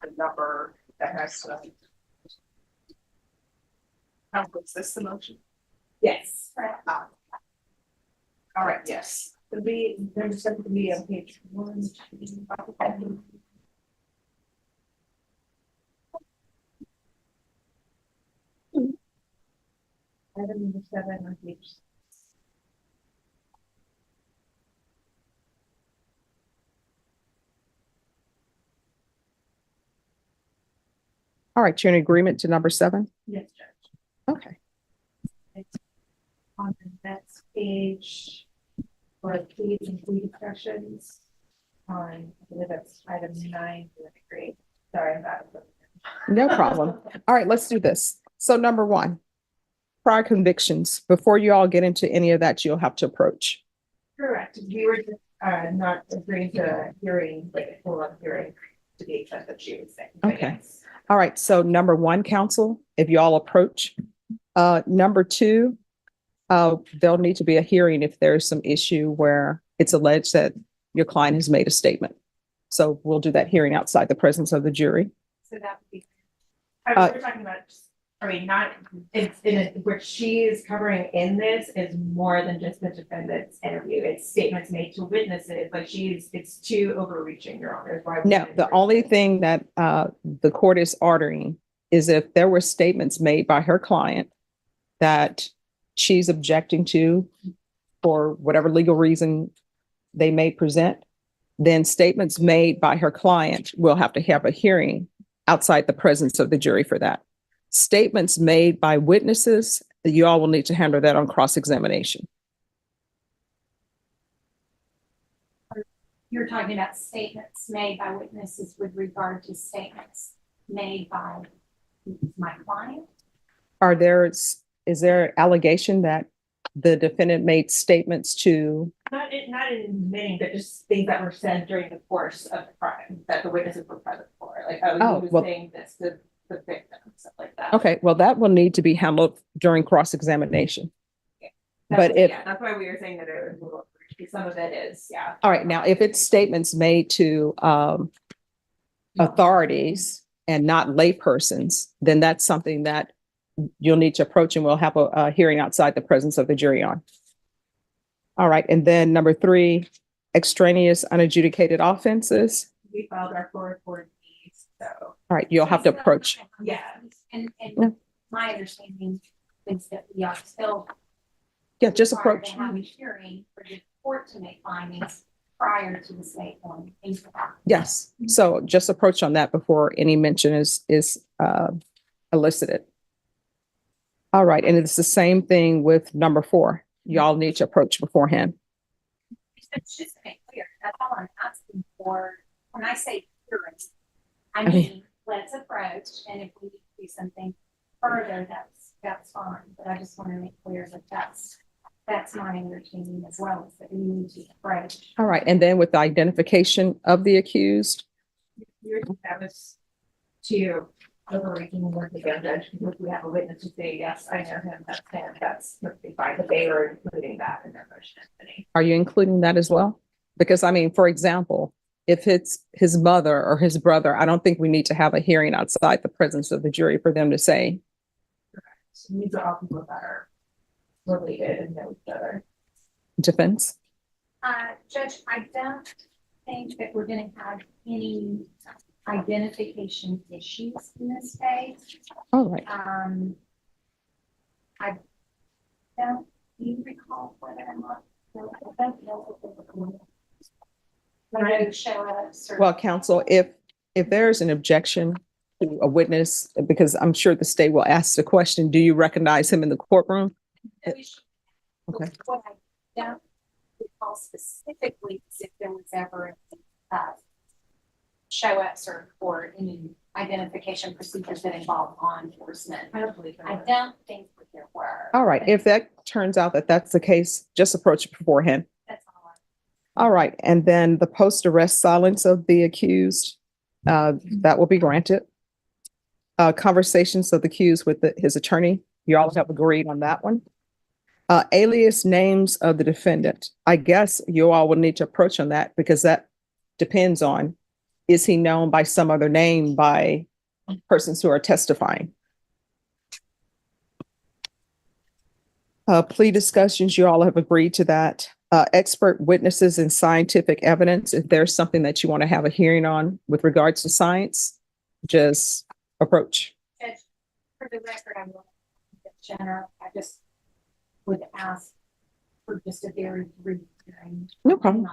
the number that has to. Is this the motion? Yes. All right, yes. The B, number 7 to be on page 1. Item number 7 on page. All right, you're in agreement to number 7? Yes, Judge. Okay. On the next page, for please include discussions on, I believe that's item 9. Great. Sorry about it. No problem. All right, let's do this. So number 1, prior convictions. Before you all get into any of that, you'll have to approach. Correct. We were just not agreeing to hearing, like a full hearing to the extent that she was saying. Okay. All right, so number 1, counsel, if you all approach. Number 2, there'll need to be a hearing if there's some issue where it's alleged that your client has made a statement. So we'll do that hearing outside the presence of the jury. So that would be. We're talking about, I mean, not, it's in it, what she is covering in this is more than just the defendant's interview. It's statements made to witnesses, like it's too overreaching, Your Honor. No, the only thing that the court is ordering is if there were statements made by her client that she's objecting to for whatever legal reason they may present, then statements made by her client will have to have a hearing outside the presence of the jury for that. Statements made by witnesses, you all will need to handle that on cross-examination. You're talking about statements made by witnesses with regard to statements made by my client? Is there allegation that the defendant made statements to? Not in admitting, but just things that were said during the course of the crime that the witnesses were present for. Like, he was saying this to the victim, stuff like that. Okay, well, that will need to be handled during cross-examination. But if, that's why we were saying that it was, some of it is, yeah. all right, now, if it's statements made to authorities and not laypersons, then that's something that you'll need to approach and we'll have a hearing outside the presence of the jury on. All right, and then number 3, extraneous unadjudicated offenses. We filed our 404 Ds, so. All right, you'll have to approach. Yeah. And Yeah. my understanding is that we are still. Yeah, just required approach. to have a hearing for the court to make findings prior to the state one. Yes, so just approach on that before any mention is elicited. All right, and it's the same thing with number 4. Y'all need to approach beforehand. It's just to make clear, that's all I'm asking for. When I say hearing, I mean, let's approach, and if we need to do something further, that's fine. But I just want to make clear that that's my understanding as well, is that we need to approach. All right, and then with the identification of the accused. That was to overreaching work again, Judge, because we have a witness to say, yes, I know him, that's him, that's perfectly fine, but they were including that in their motion. Are you including that as well? Because I mean, for example, if it's his mother or his brother, I don't think we need to have a hearing outside the presence of the jury for them to say. So these are all people that are related and know each other. Defense? Judge, I don't think that we're going to have any identification issues in this case. All right. I don't even recall whether or not. I don't know whether to show us. Well, counsel, if there's an objection to a witness, because I'm sure the state will ask the question, do you recognize him in the courtroom? Okay. What I don't recall specifically is if there was ever a show us or any identification procedures that involve law enforcement. I don't think that there were. All right. If that turns out that that's the case, just approach it beforehand. That's all. All right. And then the post-arrest silence of the accused, that will be granted. Conversations of the accused with his attorney. You all have agreed on that one. Alias names of the defendant. I guess you all will need to approach on that because that depends on is he known by some other name by persons who are testifying? Plea discussions, you all have agreed to that. Expert witnesses and scientific evidence, if there's something that you want to have a hearing on with regards to science, just approach. Judge, for the record, I'm going to general, I just would ask for just a very brief hearing. No problem.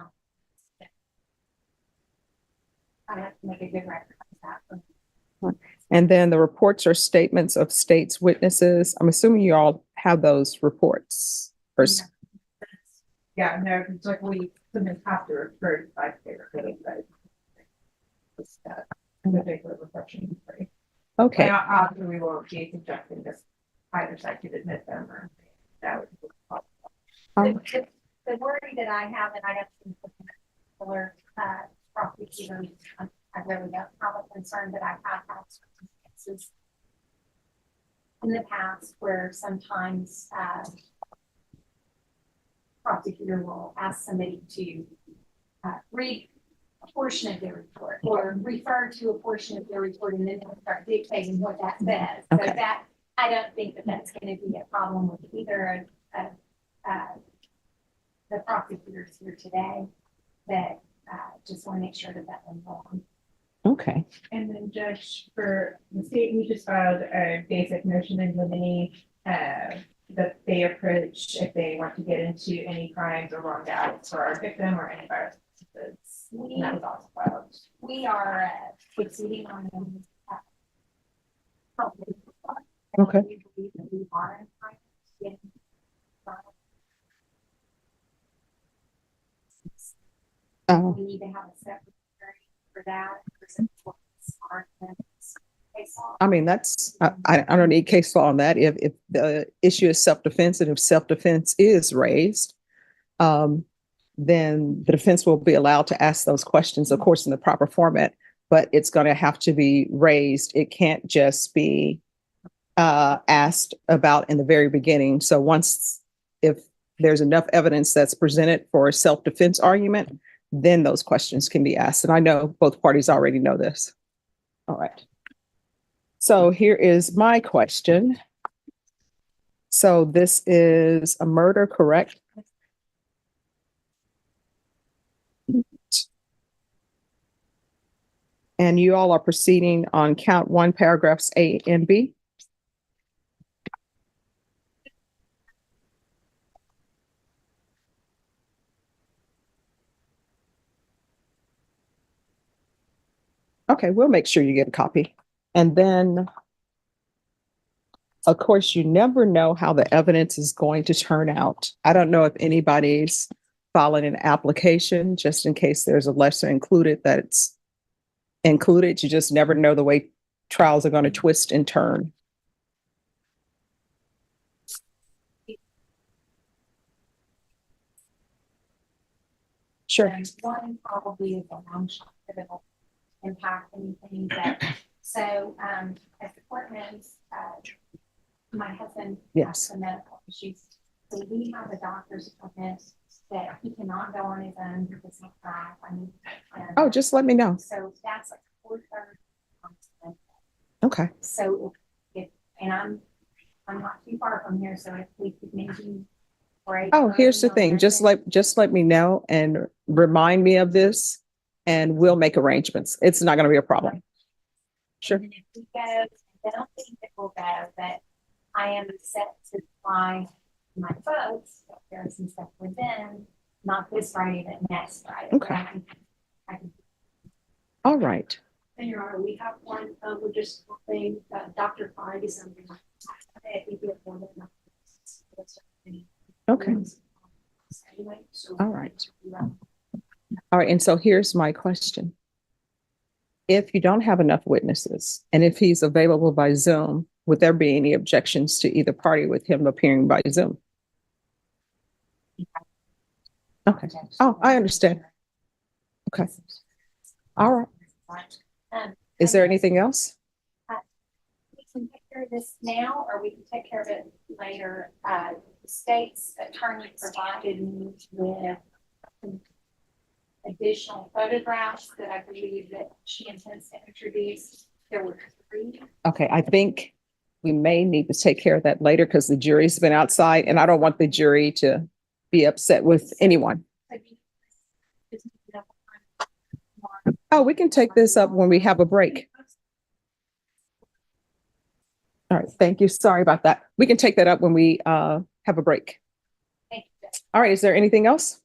I have to make a good record of that. And then the reports or statements of state's witnesses. I'm assuming you all have those reports. First. Yeah, no, it's like we couldn't have to refer to by paper, but it's that individual reflection. Okay. After we will be suggesting this either side could admit them or that would be possible. The worry that I have, and I have some particular prosecutors, I really don't have a concern, but I have had circumstances in the past where sometimes prosecutor will ask somebody to read a portion of their report or refer to a portion of their report and then they'll start dictating what that says. Okay. So that, I don't think that that's going to be a problem with either of the prosecutors here today, but just want to make sure that that one's on. Okay. And then Judge, for the state, we just filed a basic motion in limine that they approach if they want to get into any crimes or wronged acts for our victim or any virus. And that was also filed. We are proceeding on them. Okay. We believe that we are in time to get into trial. We need to have a separate hearing for that. I mean, that's, I don't need case law on that. If the issue is self-defense and if self-defense is raised, then the defense will be allowed to ask those questions, of course, in the proper format, but it's going to have to be raised. It can't just be asked about in the very beginning. So if there's enough evidence that's presented for a self-defense argument, then those questions can be asked. And I know both parties already know this. All right. So here is my question. So this is a murder, correct? And you all are proceeding on count 1, paragraphs A and B? Okay, we'll make sure you get a copy. And then, of course, you never know how the evidence is going to turn out. I don't know if anybody's filing an application just in case there's a lesser included that's included. You just never know the way trials are going to twist and turn. Sure. And one probably is a long shot that it'll impact anything that, so as the court knows, my husband has Yes. some medical issues. So we have a doctor's appointment that he cannot go on his own because he's back. Oh, just let me know. So that's like 4:30. Okay. So and I'm not too far from here, so if we could maybe break. Oh, here's the early on thing. Just let me know and remind me of this and we'll make arrangements. It's not going to be a problem. Sure. And if we go, I don't think it will go, but I am set to fly my folks, there are some stuff with them, not this Friday, but next Friday. Okay. I can. All right. And Your Honor, we have one, we're just saying that Dr. Fine is something. I think we have one that. Okay. Anyway, so. All right. All right. And so here's my question. If you don't have enough witnesses and if he's available by Zoom, would there be any objections to either party with him appearing by Zoom? Okay. Oh, I understand. Okay. All right. Is there anything else? We can take care of this now, or we can take care of it later. The state's attorney provided me with additional photographs that I believe that she intends to introduce. There were 3. Okay, I think we may need to take care of that later because the jury's been outside and I don't want the jury to be upset with anyone. Oh, we can take this up when we have a break. All right, thank you. Sorry about that. We can take that up when we have a break. Thank you. All right, is there anything else?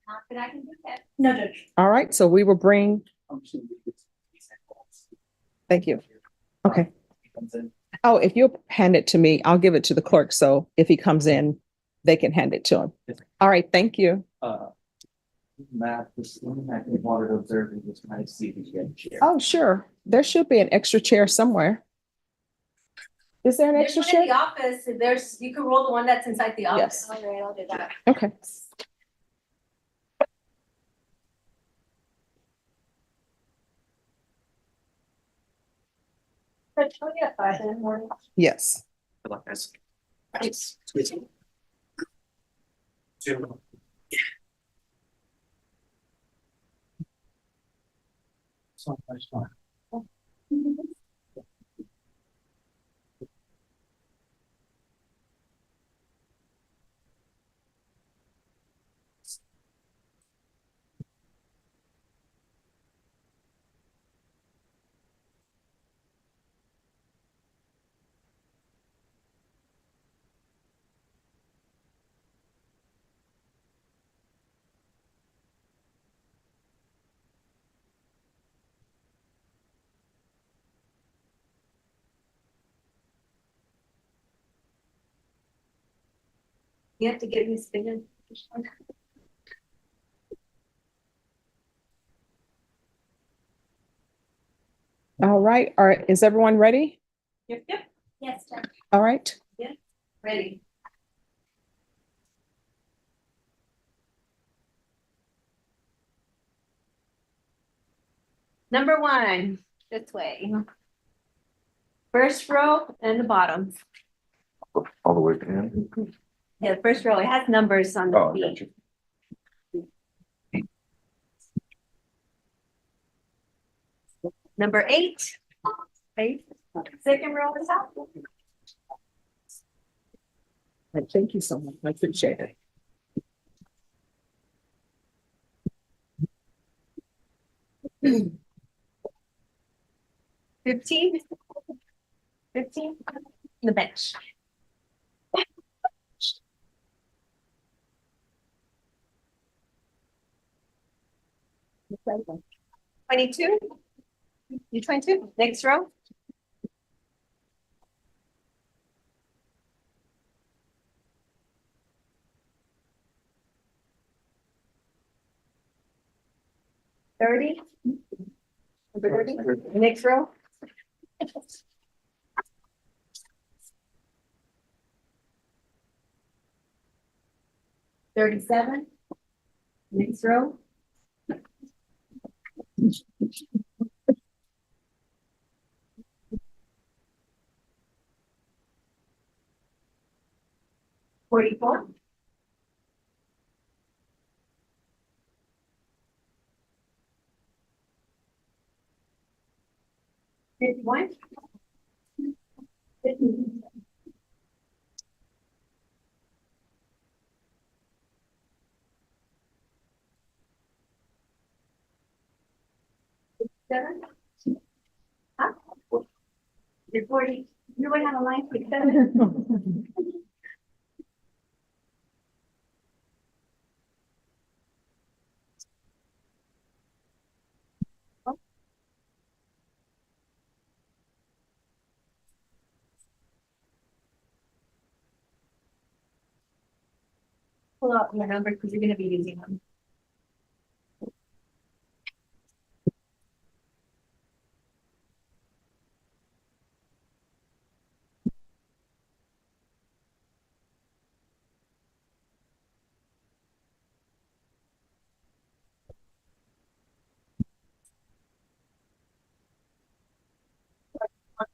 Not that I can do that. No, Judge. All right, so we will bring, thank you. Okay. Oh, if you'll hand it to me, I'll give it to the clerk. So if he comes in, they can hand it to him. All right, thank you. Matt, this one I think wanted to observe and just kind of see if you get a chair. Oh, sure. There should be an extra chair somewhere. Is there an There's extra one in the chair? office, there's, you can roll the one that's inside the office. Yes. All right, I'll do that. Okay. Judge, can we get 5 in the morning? Yes. Thanks. Two. So much fun. You have to get me spinning. All right. All right. Is everyone ready? Yep, yep, Yes, Judge. All right. ready. Number 1, this way. First row and the bottom. All the way to him. Yeah, the first row, it has numbers on the Oh, feet. gotcha. Number 8. Second row is out. Thank you so much. I appreciate it. Mm. 15. The bench. 22. You 22. Next row. 30. Number 30. Next row. 37. Next row. 44. 51. 7. Huh? You're 40. You would have a line 67. Pull out your number because you're going to be using them.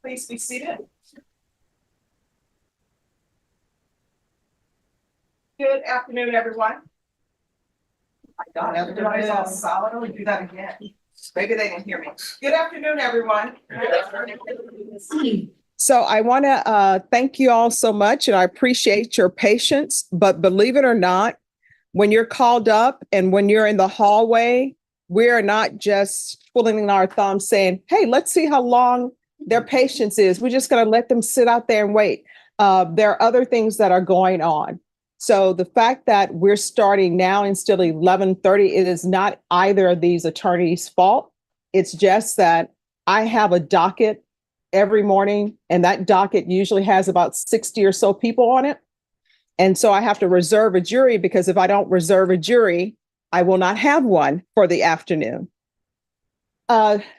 Please be seated. Good afternoon, everyone. God, everybody's all solid. I'll do that again. Maybe they didn't hear me. Good afternoon, everyone. So I want to thank you all so much, and I appreciate your patience. But believe it or not, when you're called up and when you're in the hallway, we're not just twiddling our thumbs saying, hey, let's see how long their patience is. We're just going to let them sit out there and wait. There are other things that are going on. So the fact that we're starting now instead of 11:30, it is not either of these attorneys' fault. It's just that I have a docket every morning, and that docket usually has about 60 or so people on it. And so I have to reserve a jury, because if I don't reserve a jury, I will not have one for the afternoon.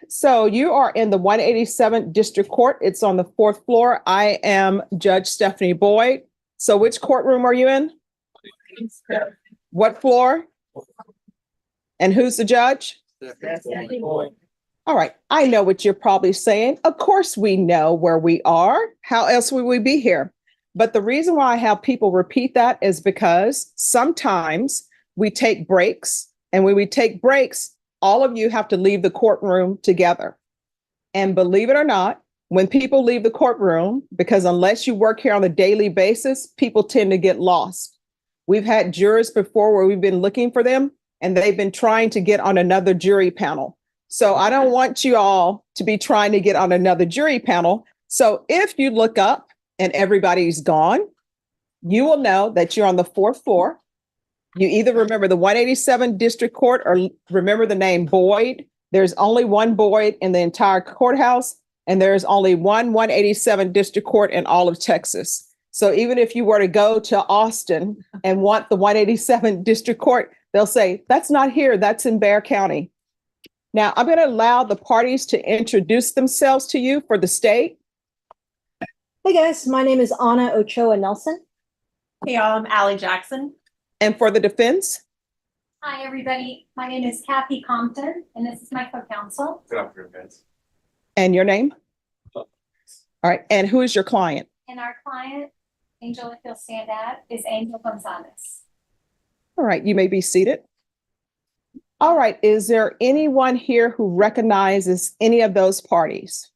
So you are in the 187th District Court. It's on the 4th floor. I am Judge Stephanie Boyd. So which courtroom are you in? What floor? And who's the judge? All right. I know what you're probably saying. Of course we know where we are. How else would we be here? But the reason why I have people repeat that is because sometimes we take breaks, and when we take breaks, all of you have to leave the courtroom together. And believe it or not, when people leave the courtroom, because unless you work here on a daily basis, people tend to get lost. We've had jurors before where we've been looking for them, and they've been trying to get on another jury panel. So I don't want you all to be trying to get on another jury panel. So if you look up and everybody's gone, you will know that you're on the 4th floor. You either remember the 187 District Court or remember the name Boyd. There's only one Boyd in the entire courthouse, and there's only one 187 District Court in all of Texas. So even if you were to go to Austin and want the 187 District Court, they'll say, that's not here, that's in Bexar County. Now, I'm going to allow the parties to introduce themselves to you for the state. Hey guys, my name is Anna Ochoa Nelson. Hey, y'all, I'm Allie Jackson. And for the defense. Hi, everybody. My name is Kathy Compton, and this is my co-counsel. Good afternoon, guys. And your name? All right. And who is your client? And our client, Angel, if you'll stand at, is Angel Gonzalez. All right. You may be seated. All right. Is there anyone here who recognizes any of those parties?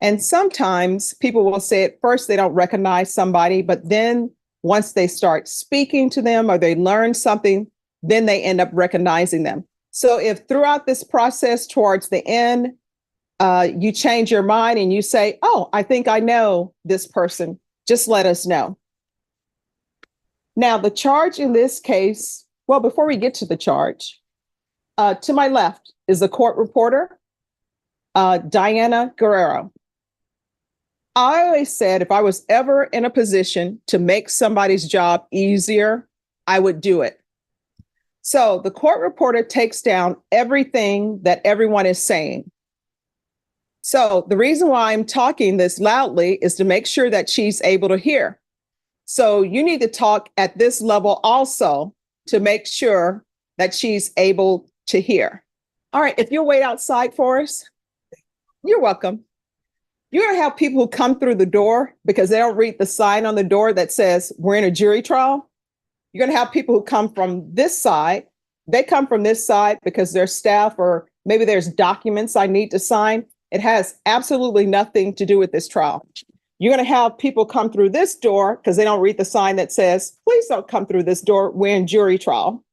And sometimes people will say at first they don't recognize somebody, but then once they start speaking to them or they learn something, then they end up recognizing them. So if throughout this process towards the end, you change your mind and you say, oh, I think I know this person, just let us know. Now, the charge in this case, well, before we get to the charge, to my left is the court reporter, Diana Guerrero. I always said if I was ever in a position to make somebody's job easier, I would do it. So the court reporter takes down everything that everyone is saying. So the reason why I'm talking this loudly is to make sure that she's able to hear. So you need to talk at this level also to make sure that she's able to hear. All right, if you'll wait outside for us, you're welcome. You're going to have people who come through the door because they don't read the sign on the door that says we're in a jury trial. You're going to have people who come from this side. They come from this side because their staff or maybe there's documents I need to sign. It has absolutely nothing to do with this trial. You're going to have people come through this door because they don't read the sign that says, please don't come through this door. We're in jury trial.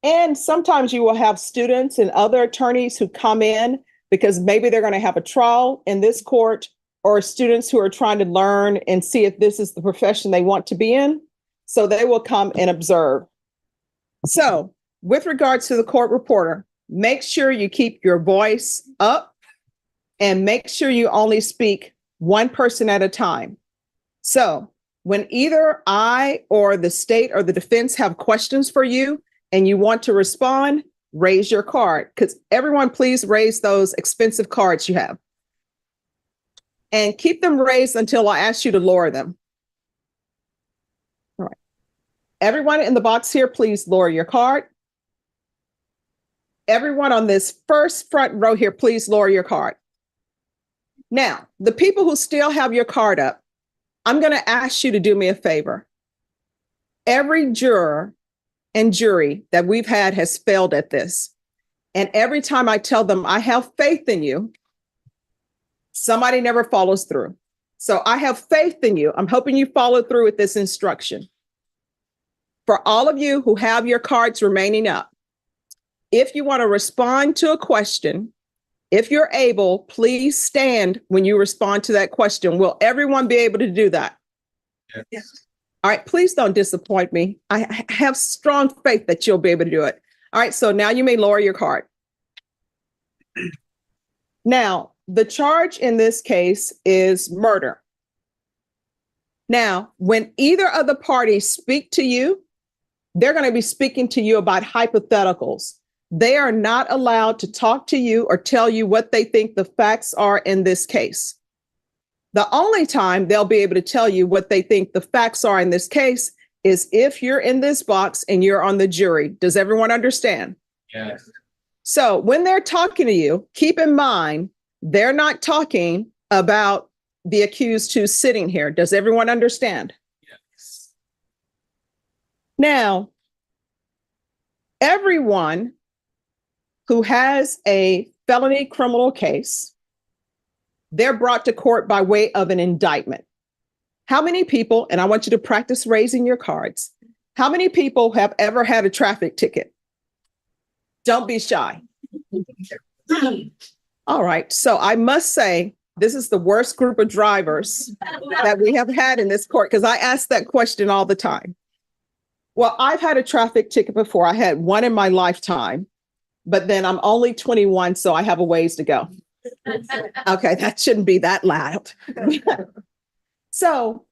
And sometimes you will have students and other attorneys who come in because maybe they're going to have a trial in this court, or students who are trying to learn and see if this is the profession they want to be in. So they will come and observe. So with regards to the court reporter, make sure you keep your voice up and make sure you only speak one person at a time. So when either I or the state or the defense have questions for you and you want to respond, raise your card, because everyone please raise those expensive cards you have. And keep them raised until I ask you to lower them. All right. Everyone in the box here, please lower your card. Everyone on this first front row here, please lower your card. Now, the people who still have your card up, I'm going to ask you to do me a favor. Every juror and jury that we've had has failed at this. And every time I tell them I have faith in you, somebody never follows through. So I have faith in you. I'm hoping you follow through with this instruction. For all of you who have your cards remaining up, if you want to respond to a question, if you're able, please stand when you respond to that question. Will everyone be able to do that? Yes. All right, please don't disappoint me. I have strong faith that you'll be able to do it. All right, so now you may lower your card. Now, the charge in this case is murder. Now, when either of the parties speak to you, they're going to be speaking to you about hypotheticals. They are not allowed to talk to you or tell you what they think the facts are in this case. The only time they'll be able to tell you what they think the facts are in this case is if you're in this box and you're on the jury. Does everyone understand? Yes. So when they're talking to you, keep in mind, they're not talking about the accused who's sitting here. Does everyone understand? Yes. Now, everyone who has a felony criminal case, they're brought to court by way of an indictment. How many people, and I want you to practice raising your cards, how many people have ever had a traffic ticket? Don't be shy. All right, so I must say, this is the worst group of drivers that we have had in this court, because I ask that question all the time. Well, I've had a traffic ticket before. I had one in my lifetime, but then I'm only 21, so I have a ways to go. Okay, that shouldn't be that loud. So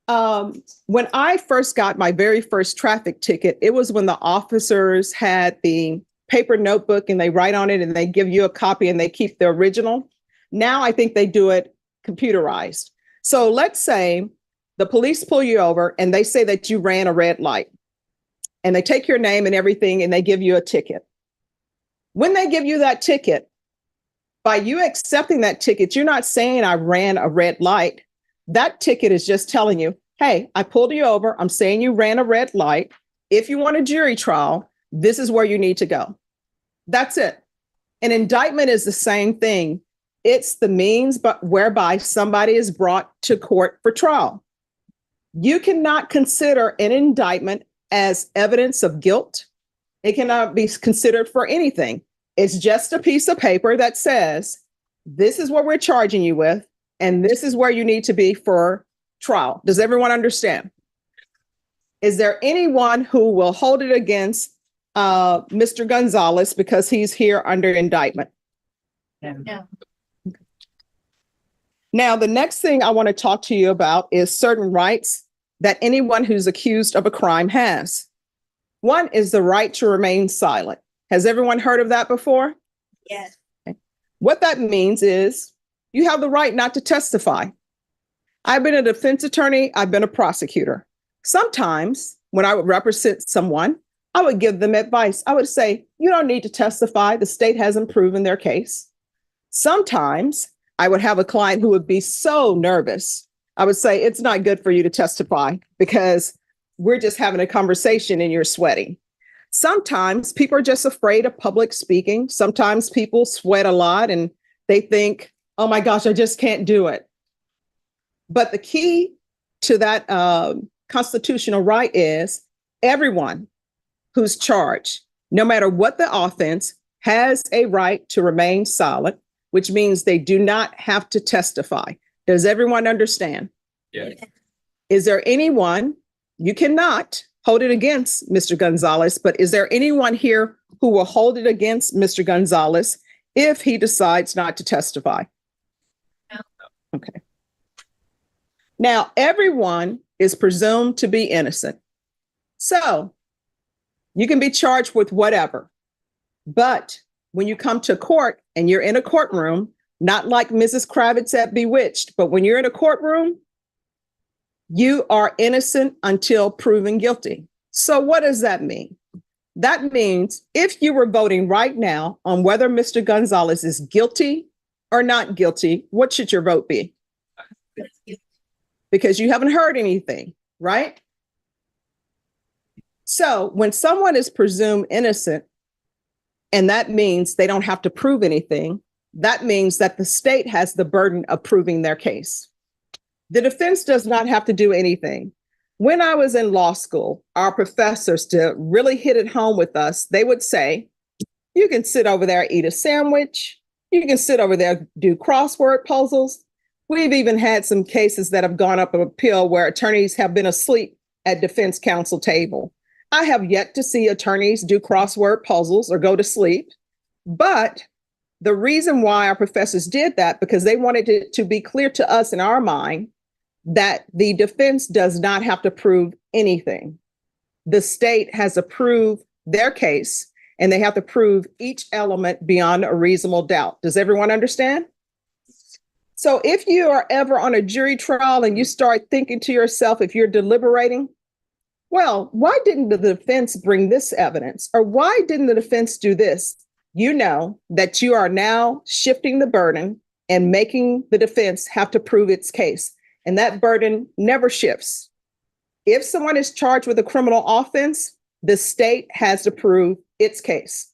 when I first got my very first traffic ticket, it was when the officers had the paper notebook and they write on it and they give you a copy and they keep the original. Now I think they do it computerized. So let's say the police pull you over and they say that you ran a red light and they take your name and everything and they give you a ticket. When they give you that ticket, by you accepting that ticket, you're not saying I ran a red light. That ticket is just telling you, hey, I pulled you over. I'm saying you ran a red light. If you want a jury trial, this is where you need to go. That's it. An indictment is the same thing. It's the means but whereby somebody is brought to court for trial. You cannot consider an indictment as evidence of guilt. It cannot be considered for anything. It's just a piece of paper that says, this is what we're charging you with, and this is where you need to be for trial. Does everyone understand? Is there anyone who will hold it against Mr. Gonzalez because he's here under indictment? No. Now, the next thing I want to talk to you about is certain rights that anyone who's accused of a crime has. One is the right to remain silent. Has everyone heard of that before? Yes. Okay. What that means is you have the right not to testify. I've been a defense attorney. I've been a prosecutor. Sometimes when I would represent someone, I would give them advice. I would say, you don't need to testify. The state hasn't proven their case. Sometimes I would have a client who would be so nervous. I would say, it's not good for you to testify because we're just having a conversation and you're sweating. Sometimes people are just afraid of public speaking. Sometimes people sweat a lot and they think, oh my gosh, I just can't do it. But the key to that constitutional right is everyone who's charged, no matter what the offense, has a right to remain silent, which means they do not have to testify. Does everyone understand? Yeah. Is there anyone, you cannot hold it against Mr. Gonzalez, but is there anyone here who will hold it against Mr. Gonzalez if he decides not to testify? No. Okay. Now, everyone is presumed to be innocent. So you can be charged with whatever. But when you come to court and you're in a courtroom, not like Mrs. Kravitz at Bewitched, but when you're in a courtroom, you are innocent until proven guilty. So what does that mean? That means if you were voting right now on whether Mr. Gonzalez is guilty or not guilty, what should your vote be? Because you haven't heard anything, right? So when someone is presumed innocent, and that means they don't have to prove anything, that means that the state has the burden of proving their case. The defense does not have to do anything. When I was in law school, our professors, to really hit it home with us, they would say, you can sit over there, eat a sandwich. You can sit over there, do crossword puzzles. We've even had some cases that have gone up of appeal where attorneys have been asleep at defense counsel table. I have yet to see attorneys do crossword puzzles or go to sleep. But the reason why our professors did that, because they wanted it to be clear to us in our mind that the defense does not have to prove anything. The state has to prove their case, and they have to prove each element beyond a reasonable doubt. Does everyone understand? So if you are ever on a jury trial and you start thinking to yourself, if you're deliberating, well, why didn't the defense bring this evidence? Or why didn't the defense do this? You know that you are now shifting the burden and making the defense have to prove its case. And that burden never shifts. If someone is charged with a criminal offense, the state has to prove its case.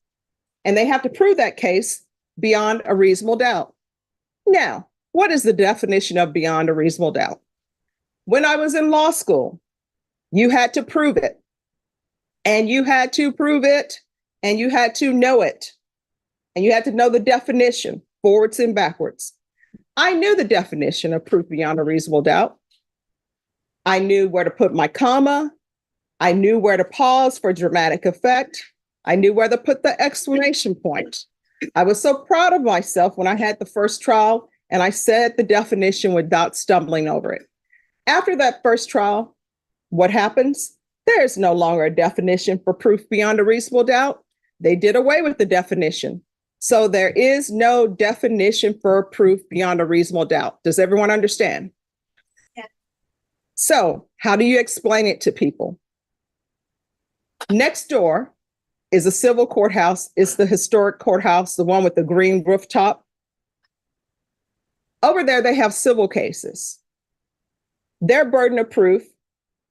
And they have to prove that case beyond a reasonable doubt. Now, what is the definition of beyond a reasonable doubt? When I was in law school, you had to prove it. And you had to prove it, and you had to know it. And you had to know the definition, forwards and backwards. I knew the definition of proof beyond a reasonable doubt. I knew where to put my comma. I knew where to pause for dramatic effect. I knew where to put the exclamation point. I was so proud of myself when I had the first trial and I said the definition without stumbling over it. After that first trial, what happens? There is no longer a definition for proof beyond a reasonable doubt. They did away with the definition. So there is no definition for proof beyond a reasonable doubt. Does everyone understand? Yeah. So how do you explain it to people? Next door is a civil courthouse. It's the historic courthouse, the one with the green rooftop. Over there, they have civil cases. Their burden of proof,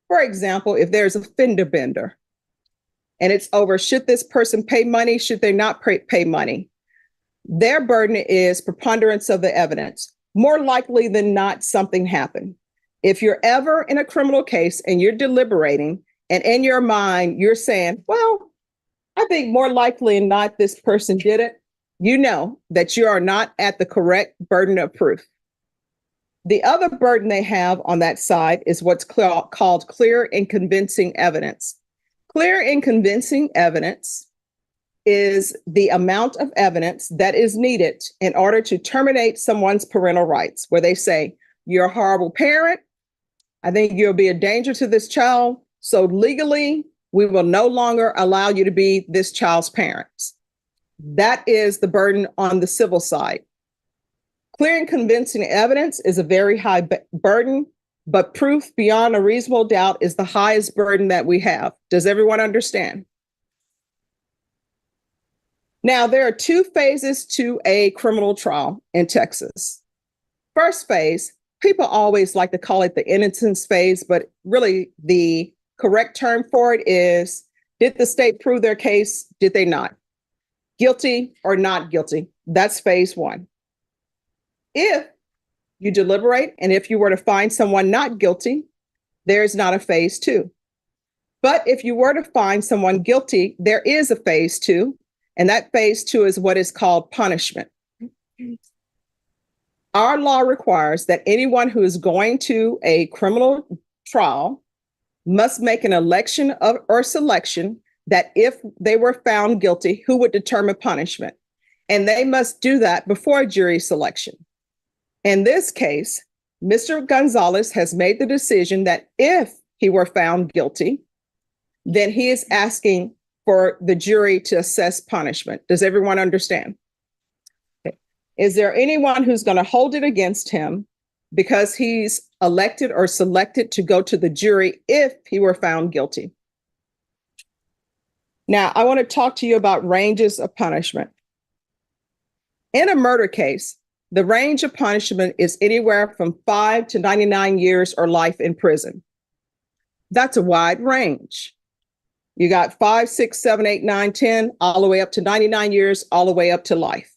for example, if there's a fender bender and it's over, should this person pay money? Should they not pay money? Their burden is preponderance of the evidence. More likely than not, something happened. If you're ever in a criminal case and you're deliberating and in your mind, you're saying, well, I think more likely than not, this person did it. You know that you are not at the correct burden of proof. The other burden they have on that side is what's called clear and convincing evidence. Clear and convincing evidence is the amount of evidence that is needed in order to terminate someone's parental rights, where they say, you're a horrible parent. I think you'll be a danger to this child. So legally, we will no longer allow you to be this child's parents. That is the burden on the civil side. Clear and convincing evidence is a very high burden, but proof beyond a reasonable doubt is the highest burden that we have. Does everyone understand? Now, there are two phases to a criminal trial in Texas. First phase, people always like to call it the innocence phase, but really the correct term for it is, did the state prove their case? Did they not? Guilty or not guilty? That's phase one. If you deliberate and if you were to find someone not guilty, there's not a phase two. But if you were to find someone guilty, there is a phase two. And that phase two is what is called punishment. Our law requires that anyone who is going to a criminal trial must make an election or selection that if they were found guilty, who would determine punishment. And they must do that before jury selection. In this case, Mr. Gonzalez has made the decision that if he were found guilty, then he is asking for the jury to assess punishment. Does everyone understand? Okay. Is there anyone who's going to hold it against him because he's elected or selected to go to the jury if he were found guilty? Now, I want to talk to you about ranges of punishment. In a murder case, the range of punishment is anywhere from 5 to 99 years or life in prison. That's a wide range. You got 5, 6, 7, 8, 9, 10, all the way up to 99 years, all the way up to life.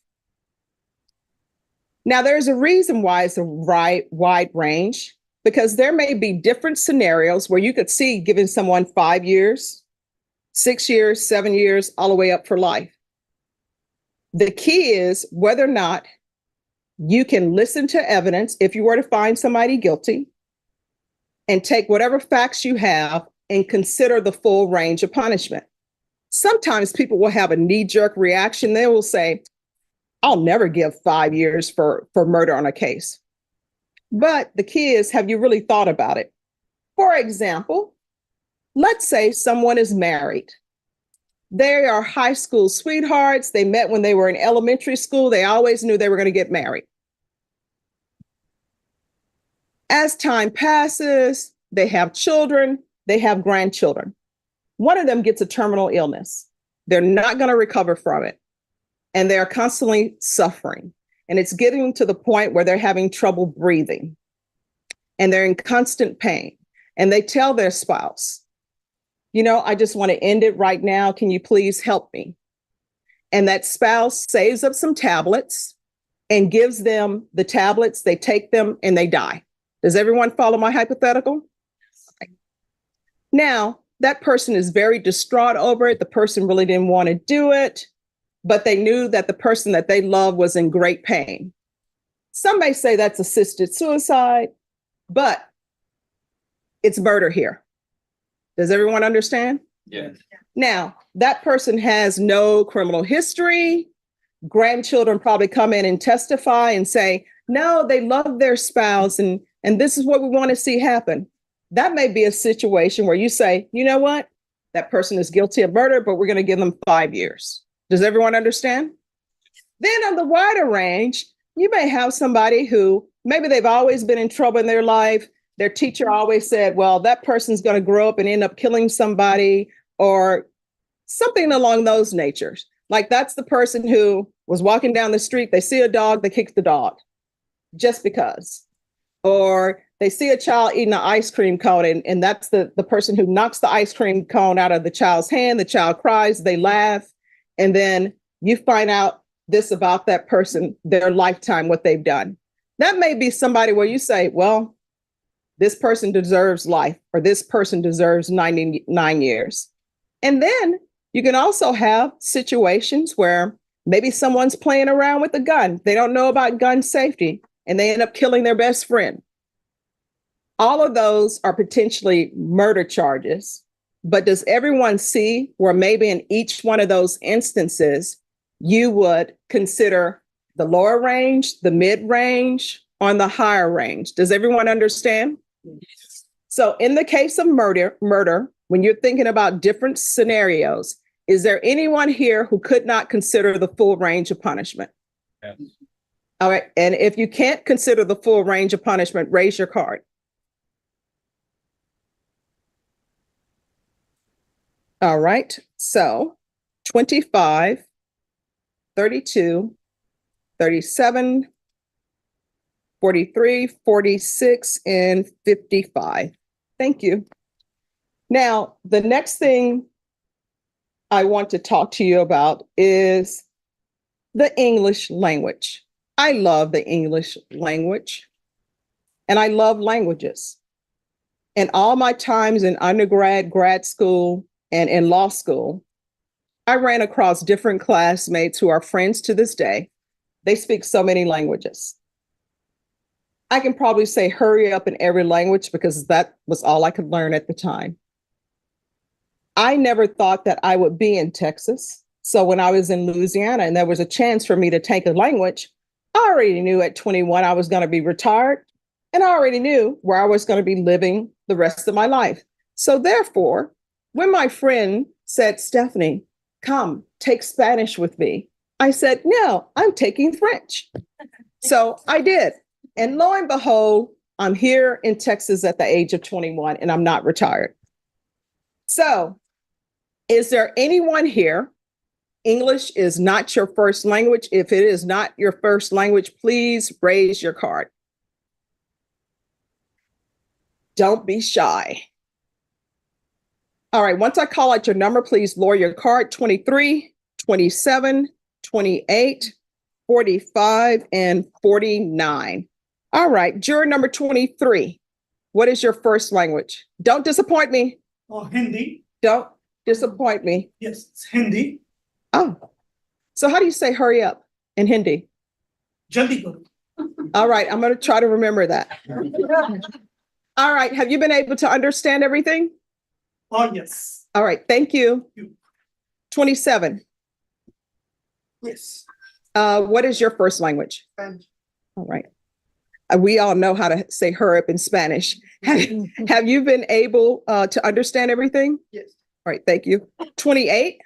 Now, there's a reason why it's a wide range, because there may be different scenarios where you could see giving someone 5 years, 6 years, 7 years, all the way up for life. The key is whether or not you can listen to evidence if you were to find somebody guilty and take whatever facts you have and consider the full range of punishment. Sometimes people will have a knee-jerk reaction. They will say, I'll never give 5 years for murder on a case. But the key is, have you really thought about it? For example, let's say someone is married. They are high school sweethearts. They met when they were in elementary school. They always knew they were going to get married. As time passes, they have children, they have grandchildren. One of them gets a terminal illness. They're not going to recover from it. And they're constantly suffering. And it's getting to the point where they're having trouble breathing. And they're in constant pain. And they tell their spouse, you know, I just want to end it right now. Can you please help me? And that spouse saves up some tablets and gives them the tablets. They take them and they die. Does everyone follow my hypothetical? Now, that person is very distraught over it. The person really didn't want to do it, but they knew that the person that they loved was in great pain. Some may say that's assisted suicide, but it's murder here. Does everyone understand? Yes. Now, that person has no criminal history. Grandchildren probably come in and testify and say, no, they love their spouse and this is what we want to see happen. That may be a situation where you say, you know what? That person is guilty of murder, but we're going to give them 5 years. Does everyone understand? Then on the wider range, you may have somebody who maybe they've always been in trouble in their life. Their teacher always said, well, that person's going to grow up and end up killing somebody or something along those natures. Like that's the person who was walking down the street. They see a dog, they kick the dog just because. Or they see a child eating an ice cream cone and that's the person who knocks the ice cream cone out of the child's hand. The child cries, they laugh. And then you find out this about that person, their lifetime, what they've done. That may be somebody where you say, well, this person deserves life or this person deserves 99 years. And then you can also have situations where maybe someone's playing around with a gun. They don't know about gun safety and they end up killing their best friend. All of those are potentially murder charges. But does everyone see where maybe in each one of those instances, you would consider the lower range, the mid range, or the higher range? Does everyone understand? Yes. So in the case of murder, when you're thinking about different scenarios, is there anyone here who could not consider the full range of punishment? Yes. All right. And if you can't consider the full range of punishment, raise your card. All right. So 25, 32, 37, 43, 46, and 55. Thank you. Now, the next thing I want to talk to you about is the English language. I love the English language, and I love languages. In all my times in undergrad, grad school, and in law school, I ran across different classmates who are friends to this day. They speak so many languages. I can probably say hurry up in every language because that was all I could learn at the time. I never thought that I would be in Texas. So when I was in Louisiana and there was a chance for me to take a language, I already knew at 21 I was going to be retired and I already knew where I was going to be living the rest of my life. So therefore, when my friend said, Stephanie, come take Spanish with me, I said, no, I'm taking French. So I did. And lo and behold, I'm here in Texas at the age of 21 and I'm not retired. So is there anyone here? English is not your first language. If it is not your first language, please raise your card. Don't be shy. All right, once I call out your number, please lower your card. 23, 27, 28, 45, and 49. All right, juror number 23. What is your first language? Don't disappoint me. Oh, Hindi. Don't disappoint me. Yes, it's Hindi. Oh, so how do you say hurry up in Hindi? Jaldi karo. All right, I'm going to try to remember that. All right, have you been able to understand everything? Oh, yes. All right, thank you. You. 27. Yes. What is your first language? Spanish. All right. We all know how to say hurry up in Spanish. Have you been able to understand everything? Yes. All right, thank you. 28.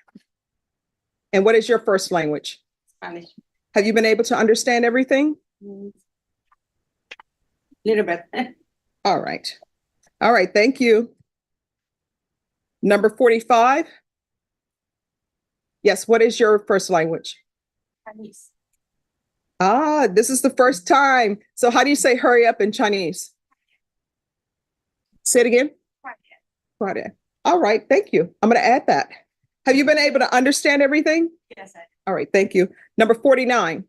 And what is your first language? Spanish. Have you been able to understand everything? Little bit. All right. All right, thank you. Number 45. Yes, what is your first language? Chinese. Ah, this is the first time. So how do you say hurry up in Chinese? Say it again. Friday. All right, thank you. I'm going to add that. Have you been able to understand everything? Yes, I. All right, thank you. Number 49.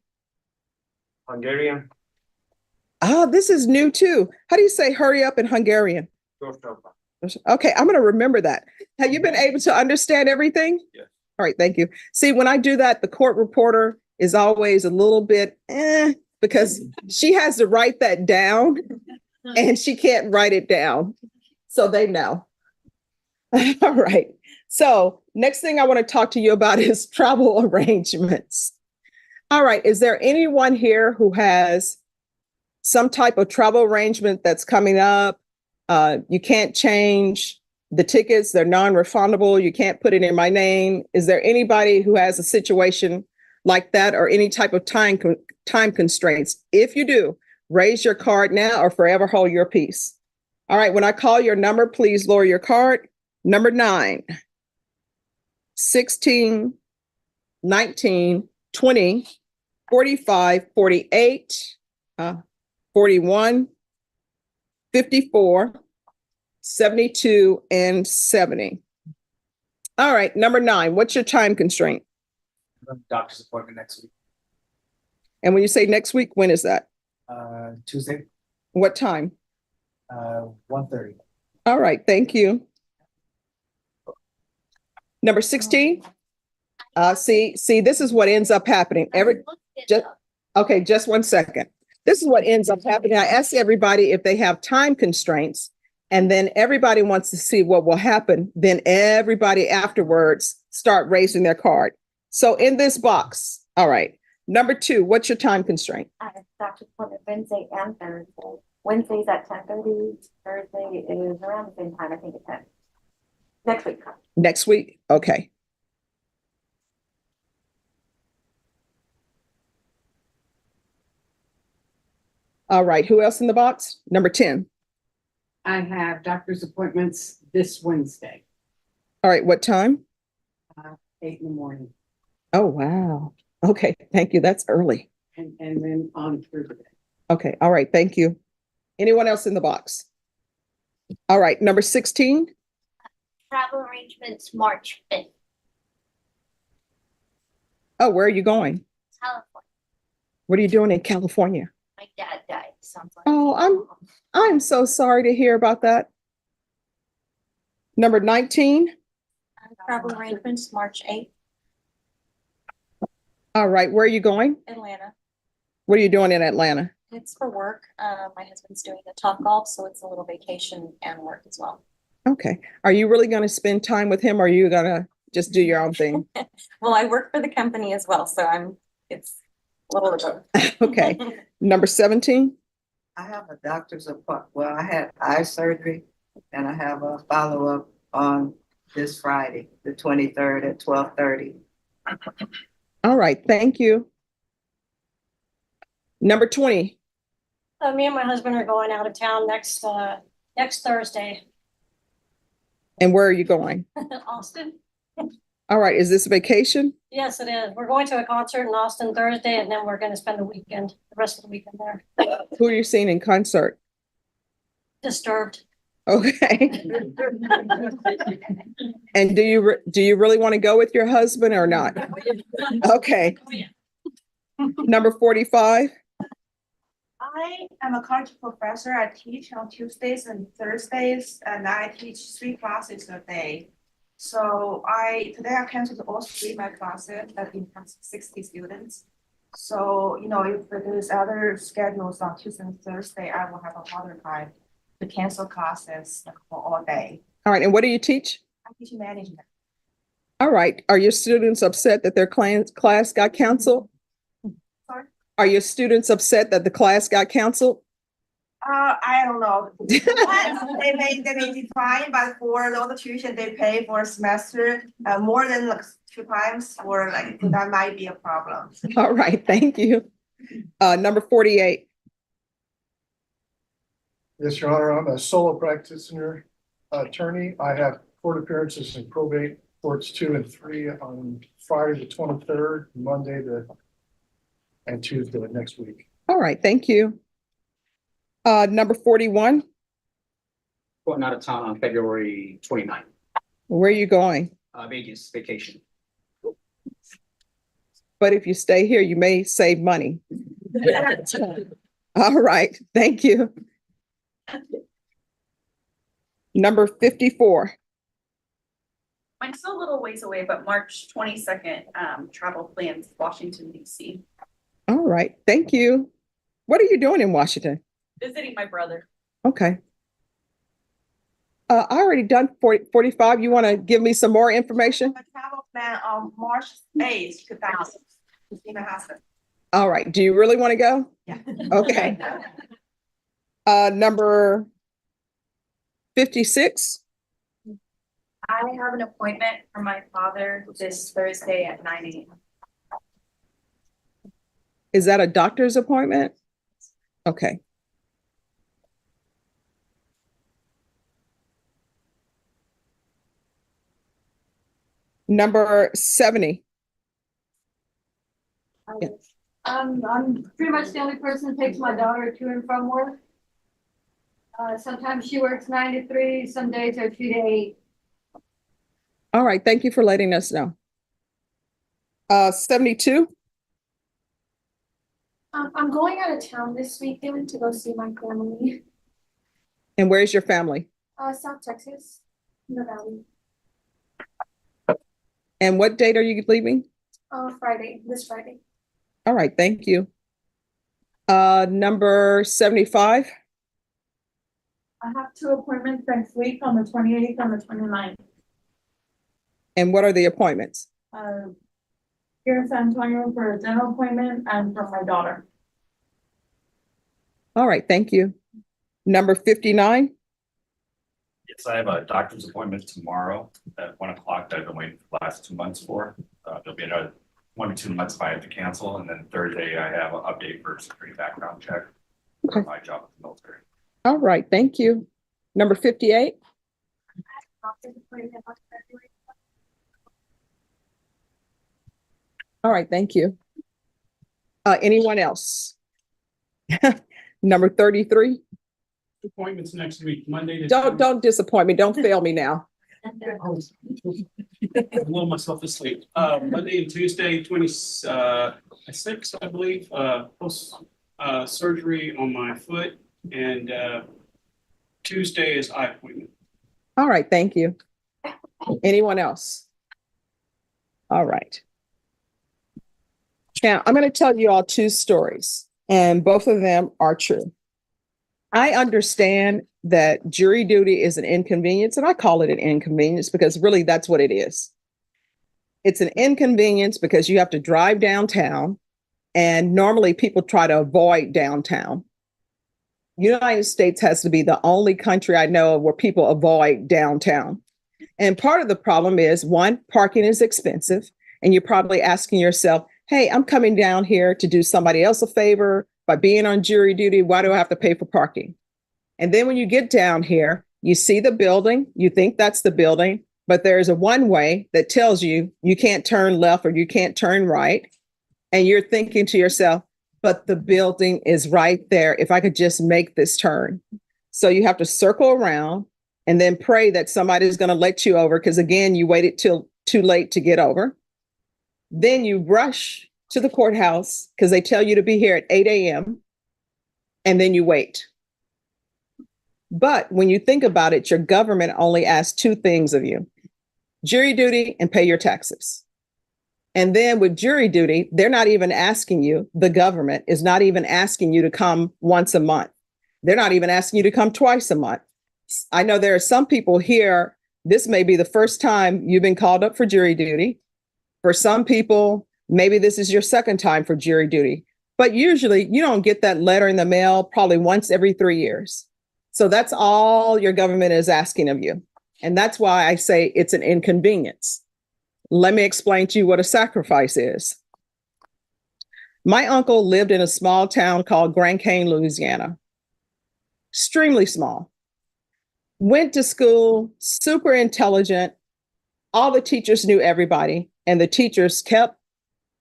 Hungarian. Ah, this is new too. How do you say hurry up in Hungarian? Okay, I'm going to remember that. Have you been able to understand everything? Yes. All right, thank you. See, when I do that, the court reporter is always a little bit because she has to write that down and she can't write it down. So they know. All right. So next thing I want to talk to you about is travel arrangements. All right. Is there anyone here who has some type of travel arrangement that's coming up? You can't change the tickets. They're non-refundable. You can't put it in my name. Is there anybody who has a situation like that or any type of time constraints? If you do, raise your card now or forever hold your peace. All right. When I call your number, please lower your card. Number 9, 16, 19, 20, 45, 48, 41, 54, 72, and 70. All right, number 9, what's your time constraint? Doctor's appointment next week. And when you say next week, when is that? Tuesday, What time? 1:30. All right, thank you. Number 16. See, this is what ends up happening. Okay, just 1 second. This is what ends up happening. I ask everybody if they have time constraints, and then everybody wants to see what will happen. Then everybody afterwards start raising their card. So in this box, all right. Number 2, what's your time constraint? I have doctor's appointment Wednesday and Thursday. Wednesday's at 10:30. Thursday is around the same time, I think at 10. Next week. Next week? Okay. All right, who else in the box? Number 10. I have doctor's appointments this Wednesday, All right, what time? 8 in the morning, Oh, wow. Okay, thank you. That's early. and then on through the day. Okay, all right, thank you. Anyone else in the box? All right, number 16. Travel arrangements March 5th, Oh, where are you going? California. What are you doing in California? My dad died. Sounds like. Oh, I'm so sorry to hear about that. Number 19. Travel arrangements March 8th, All right, where are you going? Atlanta. What are you doing in Atlanta? It's for work. My husband's doing a Top Golf, so it's a little vacation and work as well. Okay. Are you really going to spend time with him or are you going to just do your own thing? Well, I work for the company as well, so it's a little of both. Okay. Number 17. I have a doctor's appointment. Well, I had eye surgery and I have a follow-up on this Friday, the 23rd at 12:30. All right. Thank you. Number 20. Me and my husband are going out of town next Thursday. And where are you going? Austin? All right. Is this a vacation? Yes, it is. We're going to a concert in Austin Thursday, and then we're going to spend the rest of the weekend there. Who are you seeing in concert? Disturbed. Okay. And do you really want to go with your husband or not? Okay. Number 45. I am a college professor. I teach on Tuesdays and Thursdays, and I teach 3 classes a day. So today I canceled all 3 my classes that impacts 60 students. So, if there's other schedules on Tuesday and Thursday, I will have a harder time to cancel classes for all day. All right. And what do you teach? I teach management. All right. Are your students upset that their class got canceled? Sorry? Are your students upset that the class got canceled? I don't know. They may decline, but for all the tuition they pay for a semester, more than like 2 times, or like that might be a problem. All right. Thank you. Number 48. Yes, Your Honor, I'm a solo practitioner attorney. I have court appearances in probate courts 2 and 3 on Friday the 23rd, Monday and Tuesday next week. All right. Thank you. Number 41. Going out of town on February 29th. Where are you going? Vegas vacation. But if you stay here, you may save money. All right. Thank you. Number 54. Mine's still a little ways away, but March 22nd, travel plans, Washington, DC. All right. Thank you. What are you doing in Washington? Visiting my brother. Okay. I already done 45. You want to give me some more information? A travel plan on March 8th to Dallas to see my husband. All right. Do you really want to go? Yeah. Okay. Number 56. I have an appointment for my father this Thursday at 9 a.m. Is that a doctor's appointment? Okay. Number 70. Yeah. I'm pretty much the only person that takes my daughter to and from work. Sometimes she works 9 to 3, some days are 2 to 8. All right. Thank you for letting us know. 72. I'm going out of town this weekend to go see my family. And where's your family? South Texas, in the valley. And what date are you leaving? Friday, this Friday. All right. Thank you. Number 75. I have 2 appointments next week on the 28th and the 29th. And what are the appointments? Here in San Antonio for a dental appointment and for my daughter. All right. Thank you. Number 59. Yes, I have a doctor's appointment tomorrow at 1 o'clock that I've been waiting for the last 2 months for. There'll be another 1 to 2 months if I have to cancel. And then Thursday, I have an update for security background check for my job with the military. All right. Thank you. Number 58. All right. Thank you. Anyone else? Number 33. Appointments next week, Monday. Don't disappoint me. Don't fail me now. Blow myself asleep. Monday and Tuesday, 26, I believe, post surgery on my foot, and Tuesday is eye appointment. All right. Thank you. Anyone else? All right. Now, I'm going to tell you all 2 stories, and both of them are true. I understand that jury duty is an inconvenience, and I call it an inconvenience because really that's what it is. It's an inconvenience because you have to drive downtown, and normally people try to avoid downtown. United States has to be the only country I know of where people avoid downtown. And part of the problem is, 1, parking is expensive, and you're probably asking yourself, hey, I'm coming down here to do somebody else a favor by being on jury duty. Why do I have to pay for parking? And then when you get down here, you see the building, you think that's the building, but there's a one-way that tells you you can't turn left or you can't turn right. And you're thinking to yourself, but the building is right there. If I could just make this turn. So you have to circle around. and then pray that somebody's going to let you over because, again, you waited till too late to get over. Then you rush to the courthouse because they tell you to be here at 8 a.m. and then you wait. But when you think about it, your government only asks two things of you: jury duty and pay your taxes. And then with jury duty, they're not even asking you, the government is not even asking you to come once a month. They're not even asking you to come twice a month. I know there are some people here, this may be the first time you've been called up for jury duty. For some people, maybe this is your second time for jury duty. But usually you don't get that letter in the mail probably once every 3 years. So that's all your government is asking of you. And that's why I say it's an inconvenience. Let me explain to you what a sacrifice is. My uncle lived in a small town called Grand Cane, Louisiana. Extremely small. Went to school, super intelligent. All the teachers knew everybody, and the teachers kept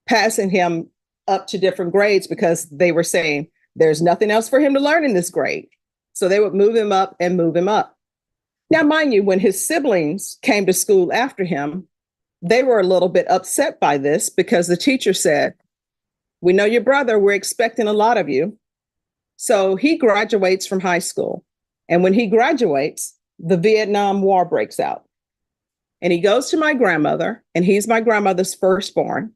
passing him up to different grades because they were saying there's nothing else for him to learn in this grade. So they would move him up and move him up. Now, mind you, when his siblings came to school after him, they were a little bit upset by this because the teacher said, "We know your brother, we're expecting a lot of you." So he graduates from high school. And when he graduates, the Vietnam War breaks out. And he goes to my grandmother, and he's my grandmother's firstborn.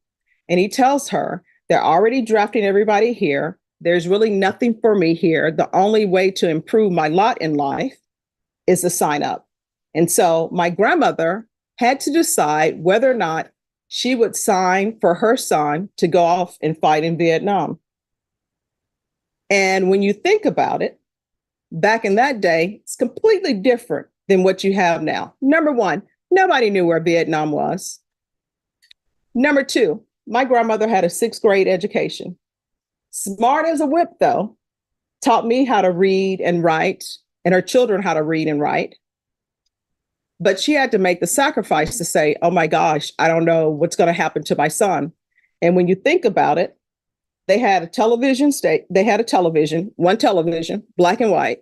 And he tells her, they're already drafting everybody here. There's really nothing for me here. The only way to improve my lot in life is to sign up. And so my grandmother had to decide whether or not she would sign for her son to go off and fight in Vietnam. And when you think about it, back in that day, it's completely different than what you have now. Number one, nobody knew where Vietnam was. Number two, my grandmother had a 6th grade education. Smart as a whip, though, taught me how to read and write, and her children how to read and write. But she had to make the sacrifice to say, oh my gosh, I don't know what's going to happen to my son. And when you think about it, they had a television, one television, black and white,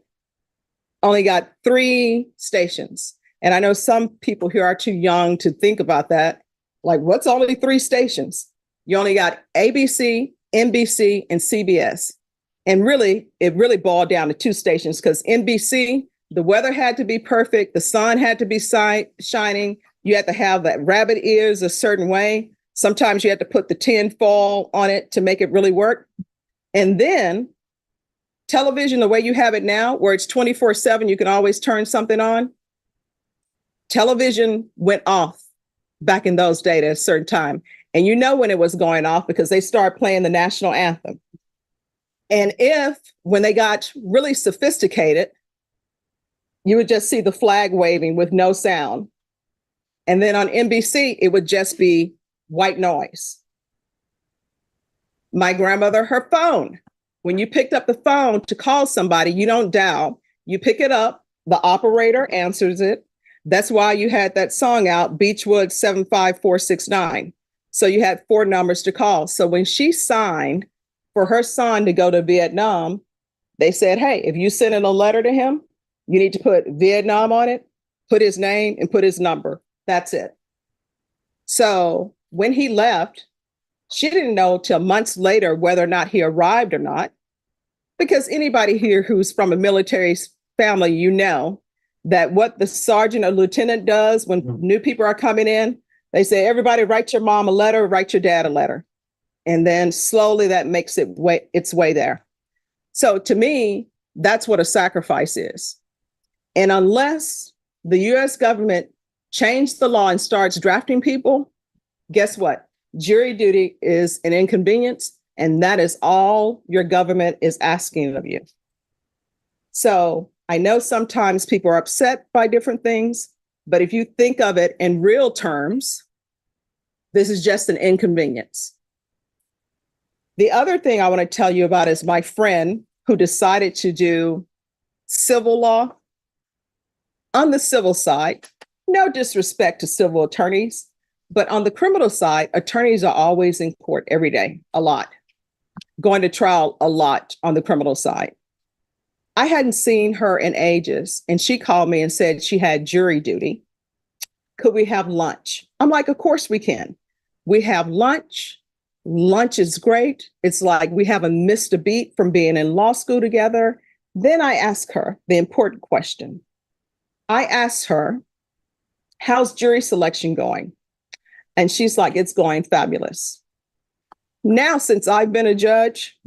only got 3 stations. And I know some people here are too young to think about that. Like, what's only 3 stations? You only got ABC, NBC, and CBS. And really, it really boiled down to 2 stations because NBC, the weather had to be perfect. The sun had to be shining. You had to have that rabbit ears a certain way. Sometimes you had to put the tin foil on it to make it really work. And then television, the way you have it now, where it's 24/7, you can always turn something on. Television went off back in those days at a certain time. And you know when it was going off because they started playing the national anthem. And when they got really sophisticated, you would just see the flag waving with no sound. And then on NBC, it would just be white noise. My grandmother, her phone, when you picked up the phone to call somebody, you don't dial, you pick it up, the operator answers it. That's why you had that song out, Beechwood 75469. So you had 4 numbers to call. So when she signed for her son to go to Vietnam, they said, hey, if you send in a letter to him, you need to put Vietnam on it, put his name and put his number. That's it. So when he left, she didn't know till months later whether or not he arrived or not, because anybody here who's from a military family, you know that what the sergeant or lieutenant does when new people are coming in, they say, everybody write your mom a letter, write your dad a letter. And then slowly that makes its way there. So to me, that's what a sacrifice is. And unless the US government changed the law and starts drafting people, guess what? Jury duty is an inconvenience, and that is all your government is asking of you. So I know sometimes people are upset by different things, but if you think of it in real terms, this is just an inconvenience. The other thing I want to tell you about is my friend who decided to do civil law. On the civil side, no disrespect to civil attorneys, but on the criminal side, attorneys are always in court every day, a lot, going to trial a lot on the criminal side. I hadn't seen her in ages, and she called me and said she had jury duty. Could we have lunch? I'm like, of course we can. We have lunch. Lunch is great. It's like we haven't missed a beat from being in law school together. Then I asked her the important question. I asked her, how's jury selection going? And she's like, it's going fabulous. Now, since I've been a judge,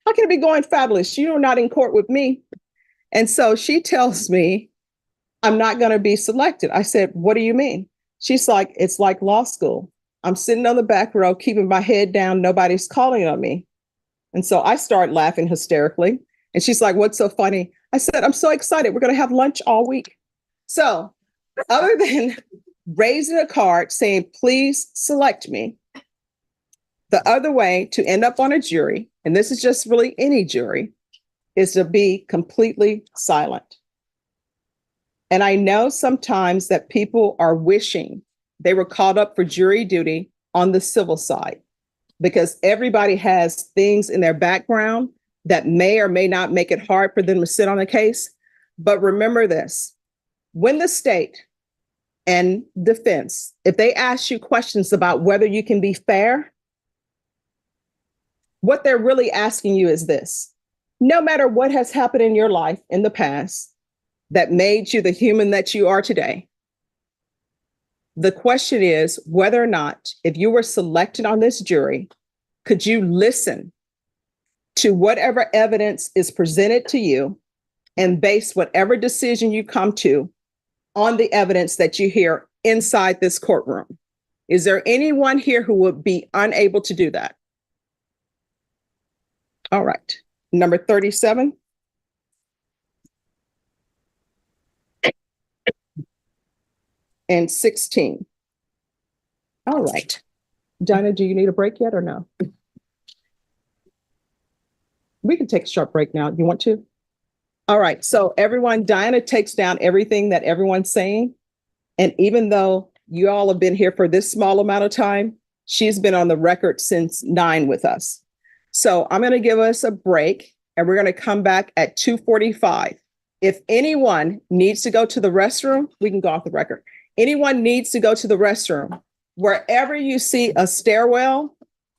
how can it be going fabulous? You're not in court with me. And so she tells me, I'm not going to be selected. I said, what do you mean? She's like, it's like law school. I'm sitting on the back row, keeping my head down. Nobody's calling on me. And so I start laughing hysterically. And she's like, what's so funny? I said, I'm so excited. We're going to have lunch all week. So other than raising a card saying, please select me, the other way to end up on a jury, and this is just really any jury, is to be completely silent. And I know sometimes that people are wishing they were called up for jury duty on the civil side, because everybody has things in their background that may or may not make it hard for them to sit on a case. But remember this, when the state and defense, if they ask you questions about whether you can be fair, what they're really asking you is this: no matter what has happened in your life in the past that made you the human that you are today, the question is whether or not, if you were selected on this jury, could you listen to whatever evidence is presented to you and base whatever decision you come to on the evidence that you hear inside this courtroom? Is there anyone here who would be unable to do that? All right. Number 37. And 16. All right. Dinah, do you need a break yet or no? We can take a short break now. You want to? All right. So everyone, Diana takes down everything that everyone's saying. And even though you all have been here for this small amount of time, she's been on the record since 9 with us. So I'm going to give us a break and we're going to come back at 2:45. If anyone needs to go to the restroom, we can go off the record. Anyone needs to go to the restroom, wherever you see a stairwell,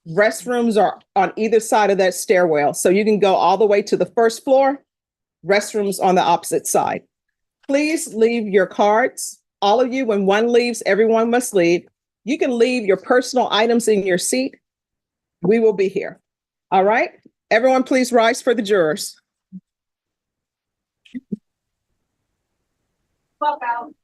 restrooms are on either side of that stairwell. So you can go all the way to the first floor, restrooms on the opposite side. Please leave your cards. All of you, when one leaves, everyone must leave. You can leave your personal items in your seat. We will be here. All right. Everyone, please rise for the jurors. Walk out.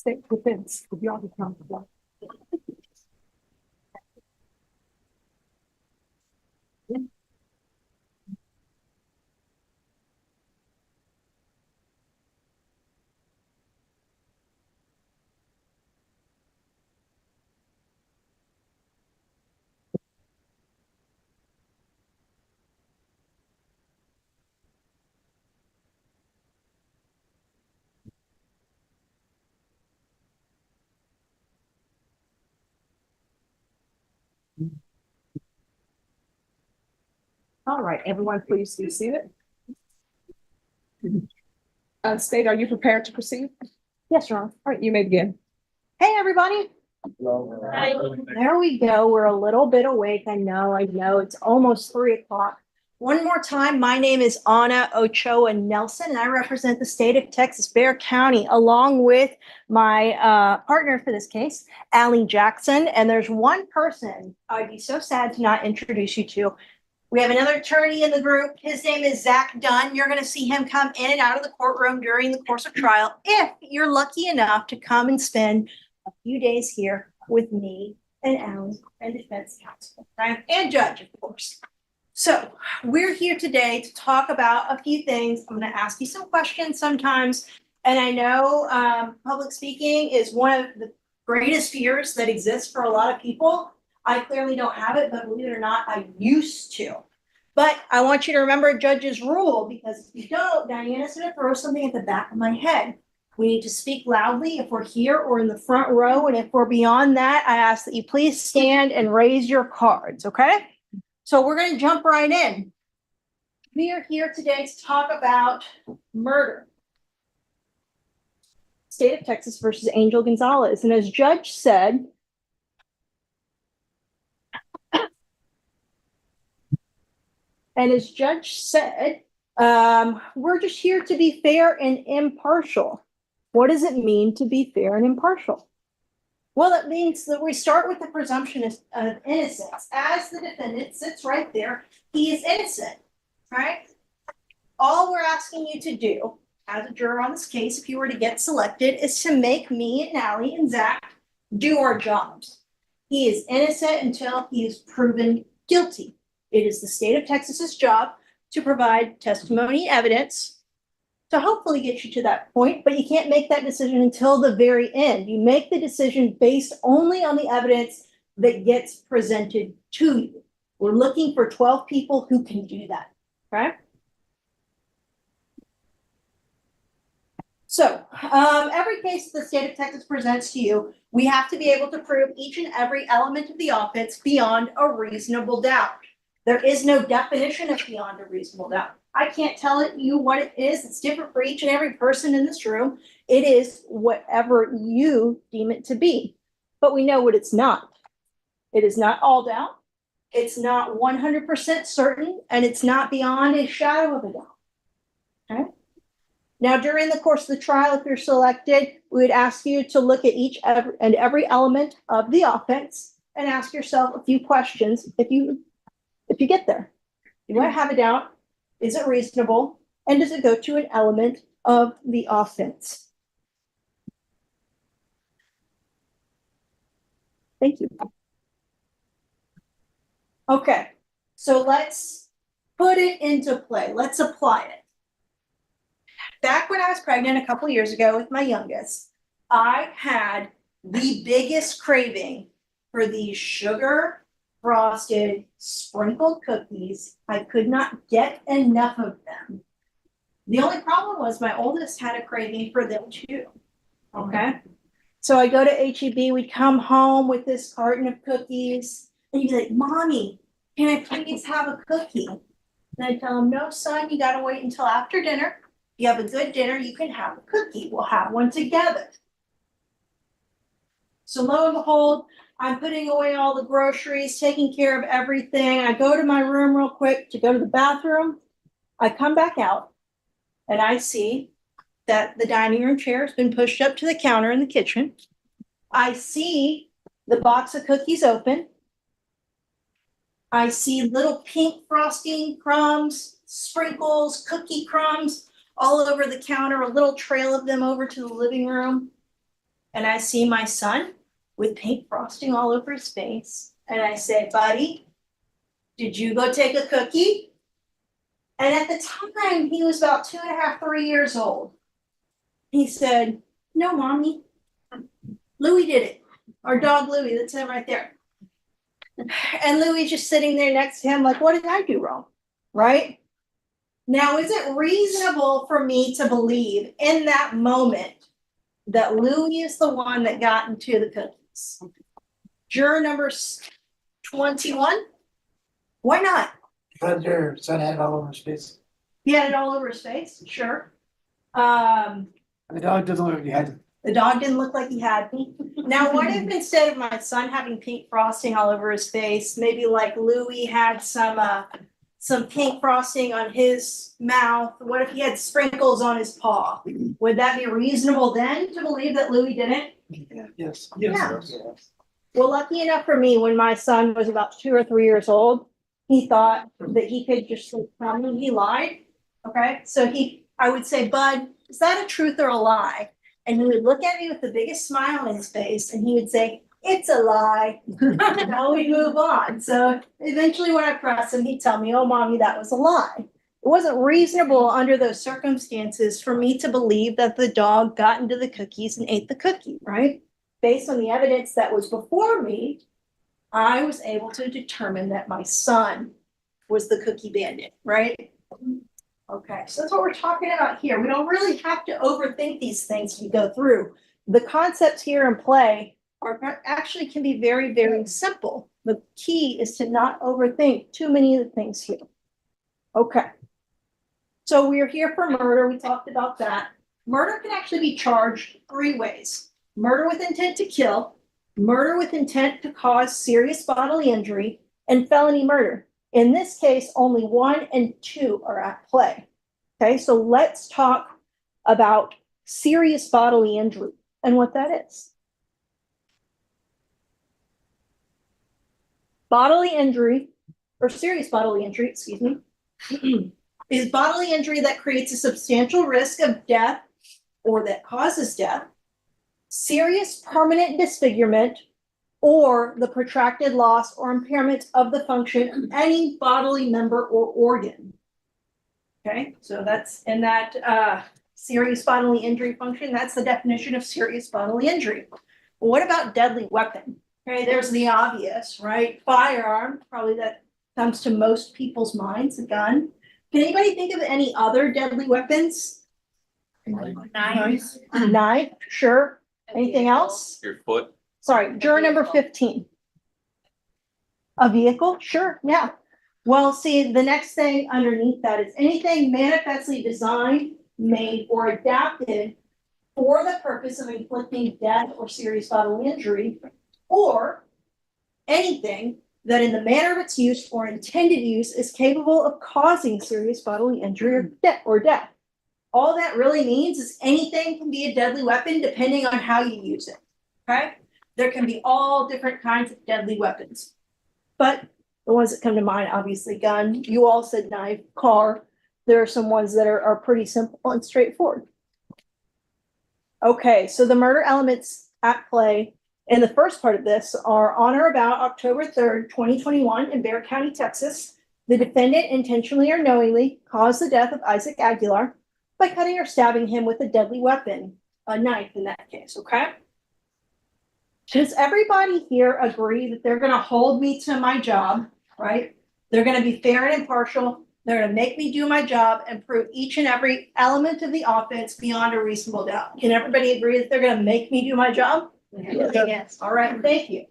State defense, would you all be comfortable? All right, everyone, please be seated. State, are you prepared to proceed? Yes, Ron. All right, you may begin. Hey, everybody. There we go. We're a little bit awake. I know. It's almost 3 o'clock. One more time. My name is Anna Ochoa Nelson, and I represent the state of Texas, Bexar County, along with my partner for this case, Allie Jackson. And there's one person I'd be so sad to not introduce you to. We have another attorney in the group. His name is Zach Dunn. You're going to see him come in and out of the courtroom during the course of trial if you're lucky enough to come and spend a few days here with me and Allie and defense counsel, right? And judge, of course. So we're here today to talk about a few things. I'm going to ask you some questions sometimes. And I know public speaking is one of the greatest fears that exists for a lot of people. I clearly don't have it, but believe it or not, I used to. But I want you to remember a judge's rule, because if you don't, Diana's going to throw something at the back of my head. We need to speak loudly if we're here or in the front row. And if we're beyond that, I ask that you please stand and raise your cards, okay? So we're going to jump right in. We are here today to talk about murder. State of Texas versus Angel Gonzalez. And as Judge said, we're just here to be fair and impartial. What does it mean to be fair and impartial? Well, it means that we start with the presumption of innocence. As the defendant sits right there, he is innocent, right? All we're asking you to do as a juror on this case, if you were to get selected, is to make me and Allie and Zach do our jobs. He is innocent until he is proven guilty. It is the state of Texas's job to provide testimony and evidence to hopefully get you to that point, but you can't make that decision until the very end. You make the decision based only on the evidence that gets presented to you. We're looking for 12 people who can do that, right? So every case the state of Texas presents to you, we have to be able to prove each and every element of the offense beyond a reasonable doubt. There is no definition of beyond a reasonable doubt. I can't tell you what it is. It's different for each and every person in this room. It is whatever you deem it to be. But we know what it's not. It is not all doubt. It's not 100% certain, and it's not beyond a shadow of a doubt. Okay? Now, during the course of the trial, if you're selected, we would ask you to look at each and every element of the offense and ask yourself a few questions if you get there. You want to have a doubt. Is it reasonable? And does it go to an element of the offense? Thank you. Okay, so let's put it into play. Let's apply it. Back when I was pregnant a couple years ago with my youngest, I had the biggest craving for these sugar frosted sprinkled cookies. I could not get enough of them. The only problem was my oldest had a craving for them too. Okay. So I go to HEB, we'd come home with this carton of cookies, and he'd be like, "Mommy, can I please have a cookie?" And I tell him, "No, son, you gotta wait until after dinner. If you have a good dinner, you can have a cookie. We'll have one together." So lo and behold, I'm putting away all the groceries, taking care of everything. I go to my room real quick to go to the bathroom. I come back out and I see that the dining room chair has been pushed up to the counter in the kitchen. I see the box of cookies open. I see little pink frosting crumbs, sprinkles, cookie crumbs all over the counter, a little trail of them over to the living room. and I see my son with pink frosting all over his face. And I say, buddy, did you go take a cookie? And at the time, he was about 2.5, 3 years old. He said, no, mommy, Louie did it. Our dog Louie, that's him right there. And Louie's just sitting there next to him like, what did I do wrong? Right? Now, is it reasonable for me to believe in that moment that Louie is the one that got into the cookies? Juror number 21? Why not? Because your son had it all over his face. He had it all over his face, sure. The dog doesn't look like he had it. The dog didn't look like he had me. Now, what if instead of my son having pink frosting all over his face, maybe like Louie had some pink frosting on his mouth? What if he had sprinkles on his paw? Would that be reasonable then to believe that Louie didn't? Yes. Yeah. Well, lucky enough for me, when my son was about 2 or 3 years old, he thought that he could just tell me he lied. Okay, so I would say, Bud, is that a truth or a lie? And he would look at me with the biggest smile on his face, and he would say, it's a lie. Now we move on. So eventually when I press him, he'd tell me, oh, mommy, that was a lie. It wasn't reasonable under those circumstances for me to believe that the dog got into the cookies and ate the cookie, right? Based on the evidence that was before me, I was able to determine that my son was the cookie bandit, right? Okay, so that's what we're talking about here. We don't really have to overthink these things we go through. The concepts here in play actually can be very, very simple. The key is to not overthink too many of the things here. Okay, so we're here for murder. We talked about that. Murder can actually be charged 3 ways. Murder with intent to kill, murder with intent to cause serious bodily injury, and felony murder. In this case, only 1 and 2 are at play. Okay, so let's talk about serious bodily injury and what that is. Bodily injury, or serious bodily injury, excuse me, is bodily injury that creates a substantial risk of death or that causes death, serious permanent disfigurement, or the protracted loss or impairment of the function of any bodily member or organ. Okay, so that's in that serious bodily injury function. That's the definition of serious bodily injury. What about deadly weapon? Okay, there's the obvious, right? Firearm, probably that comes to most people's minds, a gun. Can anybody think of any other deadly weapons? Knives. Knife, sure. Anything else? Your foot. Sorry, juror number 15. A vehicle? Sure, yeah. Well, see, the next thing underneath that is anything manifestly designed, made, or adapted for the purpose of inflicting death or serious bodily injury, or anything that in the manner of its use or intended use is capable of causing serious bodily injury or death. All that really means is anything can be a deadly weapon depending on how you use it, okay? There can be all different kinds of deadly weapons, but the ones that come to mind, obviously gun, you all said knife, car. There are some ones that are pretty simple and straightforward. Okay, so the murder elements at play in the first part of this are on or about October 3rd, 2021 in Bexar County, Texas. The defendant intentionally or knowingly caused the death of Isaac Aguilar by cutting or stabbing him with a deadly weapon, a knife in that case, okay? Does everybody here agree that they're gonna hold me to my job, right? They're gonna be fair and impartial. They're gonna make me do my job and prove each and every element of the offense beyond a reasonable doubt. Can everybody agree that they're gonna make me do my job? Yes. All right, thank you.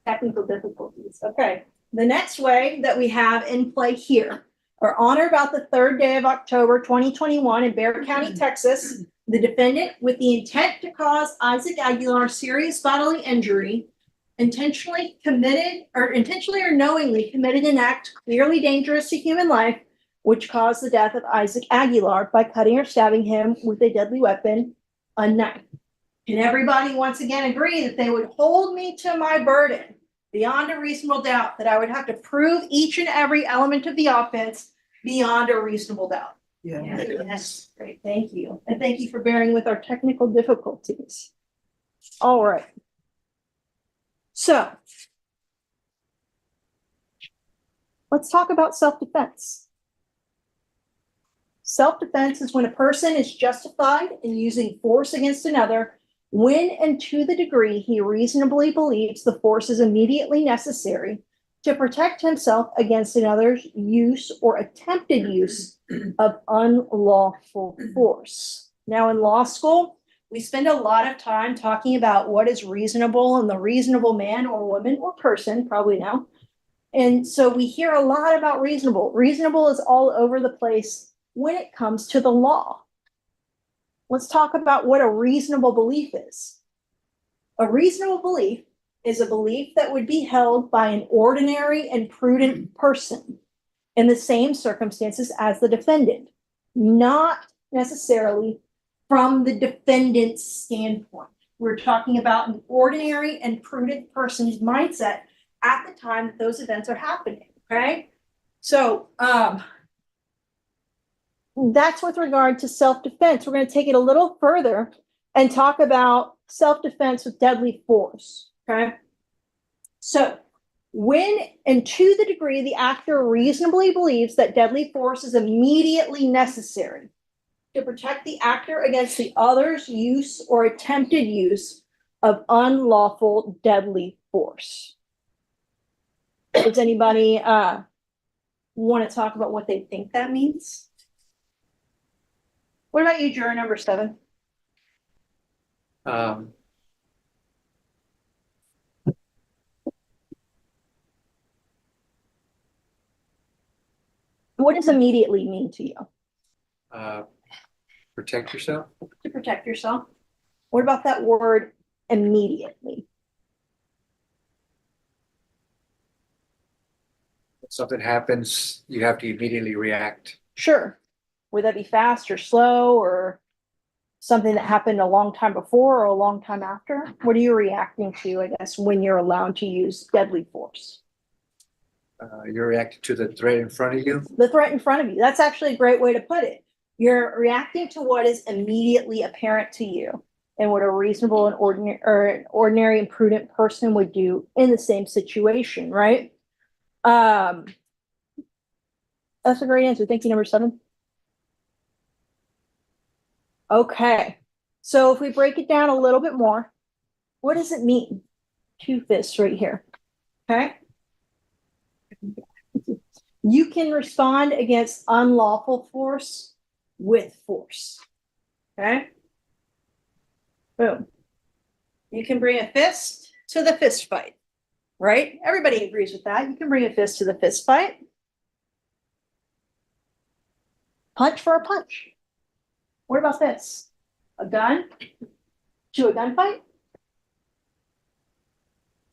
Technical difficulties. Okay. The next way that we have in play here are on or about the 3rd day of October, 2021 in Bexar County, Texas, the defendant with the intent to cause Isaac Aguilar serious bodily injury intentionally or knowingly committed an act clearly dangerous to human life, which caused the death of Isaac Aguilar by cutting or stabbing him with a deadly weapon, a knife. Can everybody once again agree that they would hold me to my burden beyond a reasonable doubt, that I would have to prove each and every element of the offense beyond a reasonable doubt. Yeah. Yes, great, thank you. And thank you for bearing with our technical difficulties. All right. So let's talk about self-defense. Self-defense is when a person is justified in using force against another when and to the degree he reasonably believes the force is immediately necessary to protect himself against another's use or attempted use of unlawful force. Now, in law school, we spend a lot of time talking about what is reasonable and the reasonable man or woman or person, probably now. And so we hear a lot about reasonable. Reasonable is all over the place when it comes to the law. Let's talk about what a reasonable belief is. A reasonable belief is a belief that would be held by an ordinary and prudent person in the same circumstances as the defendant, not necessarily from the defendant's standpoint. We're talking about an ordinary and prudent person's mindset at the time that those events are happening, okay? So that's with regard to self-defense. We're going to take it a little further and talk about self-defense with deadly force, okay? So when and to the degree the actor reasonably believes that deadly force is immediately necessary to protect the actor against the other's use or attempted use of unlawful deadly force. Does anybody want to talk about what they think that means? What about you, juror number 7? What does immediately mean to you? Protect yourself. To protect yourself. What about that word immediately? If something happens, you have to immediately react. Sure. Would that be fast or slow or something that happened a long time before or a long time after? What are you reacting to, I guess, when you're allowed to use deadly force? You're reacting to the threat in front of you. The threat in front of you. That's actually a great way to put it. You're reacting to what is immediately apparent to you and what a reasonable and ordinary and prudent person would do in the same situation, right? That's a great answer. Thank you, number 7. Okay. So if we break it down a little bit more, what does it mean? 2 fists right here. Okay. You can respond against unlawful force with force. Okay. Boom. You can bring a fist to the fist fight, right? Everybody agrees with that. You can bring a fist to the fist fight. Punch for a punch. What about this? A gun to a gunfight?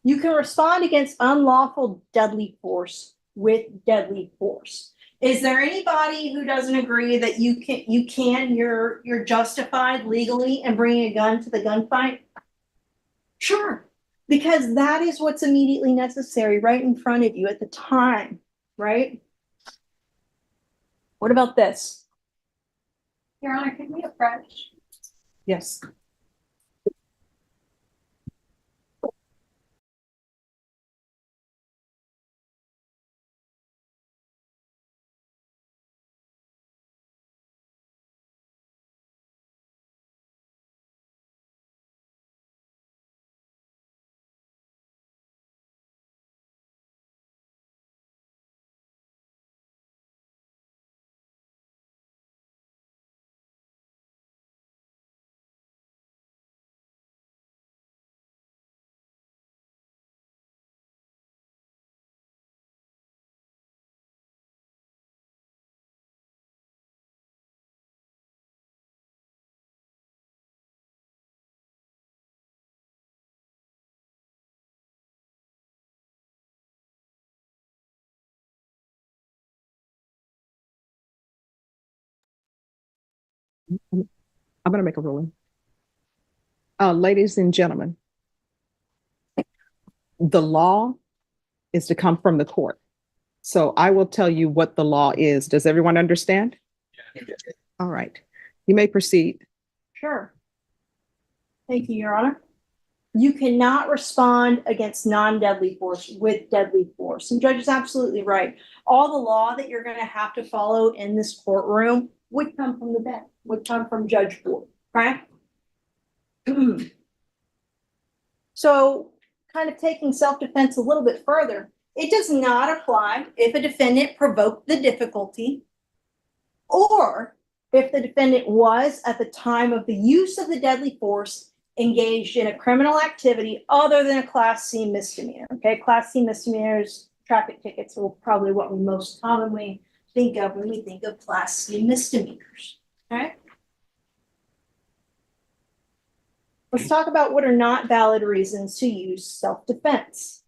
You can respond against unlawful deadly force with deadly force. Is there anybody who doesn't agree that you're justified legally in bringing a gun to the gunfight? Sure, because that is what's immediately necessary right in front of you at the time, right? What about this? Your Honor, could we approach? Yes. I'm going to make a ruling. Ladies and gentlemen, the law is to come from the court. So I will tell you what the law is. Does everyone understand? All right. You may proceed. Sure. Thank you, Your Honor. You cannot respond against non-deadly force with deadly force. And Judge is absolutely right. All the law that you're going to have to follow in this courtroom would come from the bench, would come from Judge Ford, right? So kind of taking self-defense a little bit further, it does not apply if a defendant provoked the difficulty or if the defendant was, at the time of the use of the deadly force, engaged in a criminal activity other than a Class C misdemeanor. Okay, Class C misdemeanors, traffic tickets are probably what we most commonly think of when we think of Class C misdemeanors. Okay. Let's talk about what are not valid reasons to use self-defense.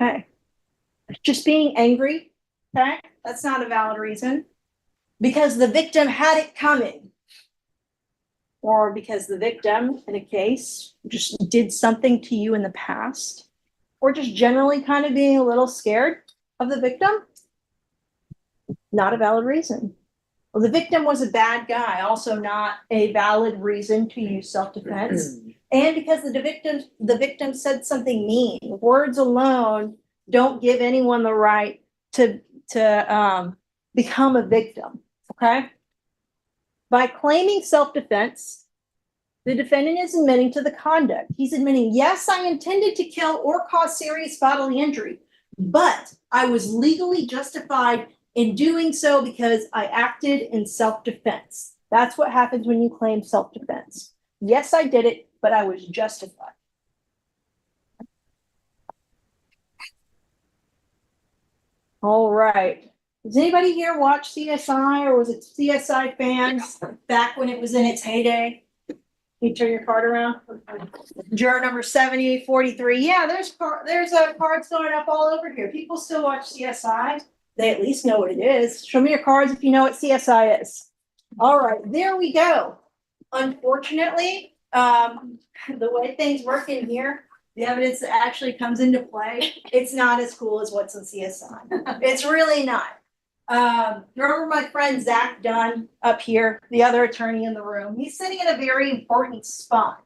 Okay. Just being angry, okay? That's not a valid reason. Because the victim had it coming. Or because the victim, in a case, just did something to you in the past. Or just generally kind of being a little scared of the victim. Not a valid reason. Well, the victim was a bad guy, also not a valid reason to use self-defense. And because the victim said something mean. Words alone don't give anyone the right to become a victim, okay? By claiming self-defense, the defendant is admitting to the conduct. He's admitting, yes, I intended to kill or cause serious bodily injury, but I was legally justified in doing so because I acted in self-defense. That's what happens when you claim self-defense. Yes, I did it, but I was justified. All right. Does anybody here watch CSI, or was it CSI fans back when it was in its heyday? Can you turn your card around? Juror number 7043. Yeah, there's cards going up all over here. People still watch CSI. They at least know what it is. Show me your cards if you know what CSI is. All right, there we go. Unfortunately, the way things work in here, the evidence that actually comes into play, it's not as cool as what's in CSI. It's really not. Remember my friend Zach Dunn up here, the other attorney in the room? He's sitting in a very important spot.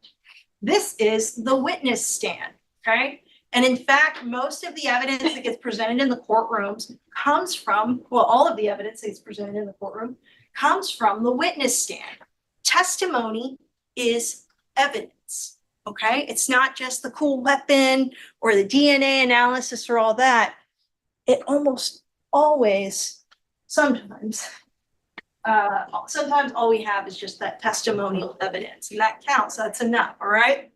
This is the witness stand, okay? And in fact, most of the evidence that gets presented in the courtrooms comes from, well, all of the evidence that gets presented in the courtroom comes from the witness stand. Testimony is evidence, okay? It's not just the cool weapon or the DNA analysis or all that. It almost always, sometimes all we have is just that testimonial evidence, and that counts. That's enough, all right?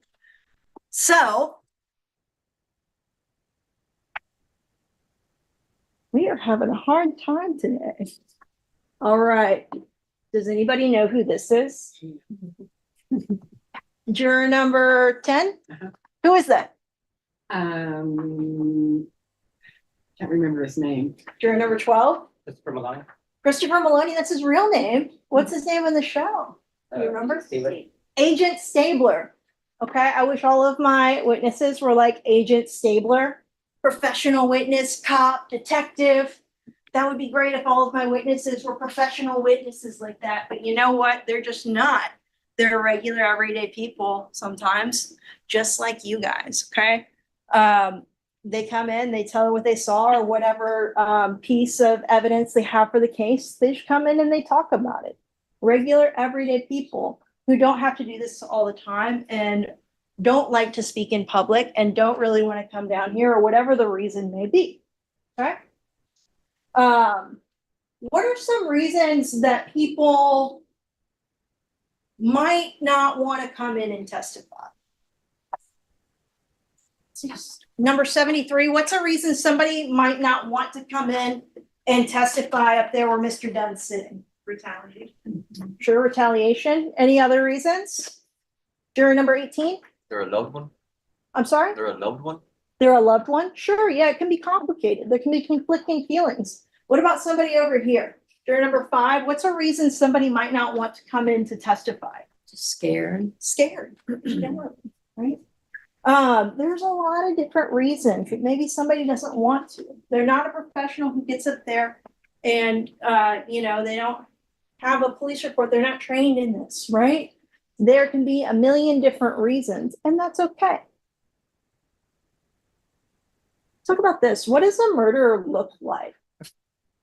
So, we are having a hard time today. All right. Does anybody know who this is? Juror number 10? Who is that? Can't remember his name. Juror number 12? Christopher Maloney. Christopher Maloney, that's his real name. What's his name in the show? Do you remember? Stabler. Agent Stabler. Okay, I wish all of my witnesses were like Agent Stabler. Professional witness, cop, detective. That would be great if all of my witnesses were professional witnesses like that. But you know what? They're just not. They're regular, everyday people sometimes, just like you guys, okay? They come in, they tell what they saw or whatever piece of evidence they have for the case. They just come in and they talk about it. Regular, everyday people who don't have to do this all the time and don't like to speak in public and don't really want to come down here or whatever the reason may be, okay? What are some reasons that people might not want to come in and testify? Number 73, what's a reason somebody might not want to come in and testify up there where Mr. Dunn's sitting? Retaliation. Sure, retaliation. Any other reasons? Juror number 18? They're a loved one? I'm sorry? They're a loved one? They're a loved one? Sure, yeah, it can be complicated. There can be conflicting feelings. What about somebody over here? Juror number 5, what's a reason somebody might not want to come in to testify? Scared. Scared, right? There's a lot of different reasons. Maybe somebody doesn't want to. They're not a professional who gets up there and, you know, they don't have a police report. They're not trained in this, right? There can be a million different reasons, and that's okay. Talk about this. What does a murderer look like?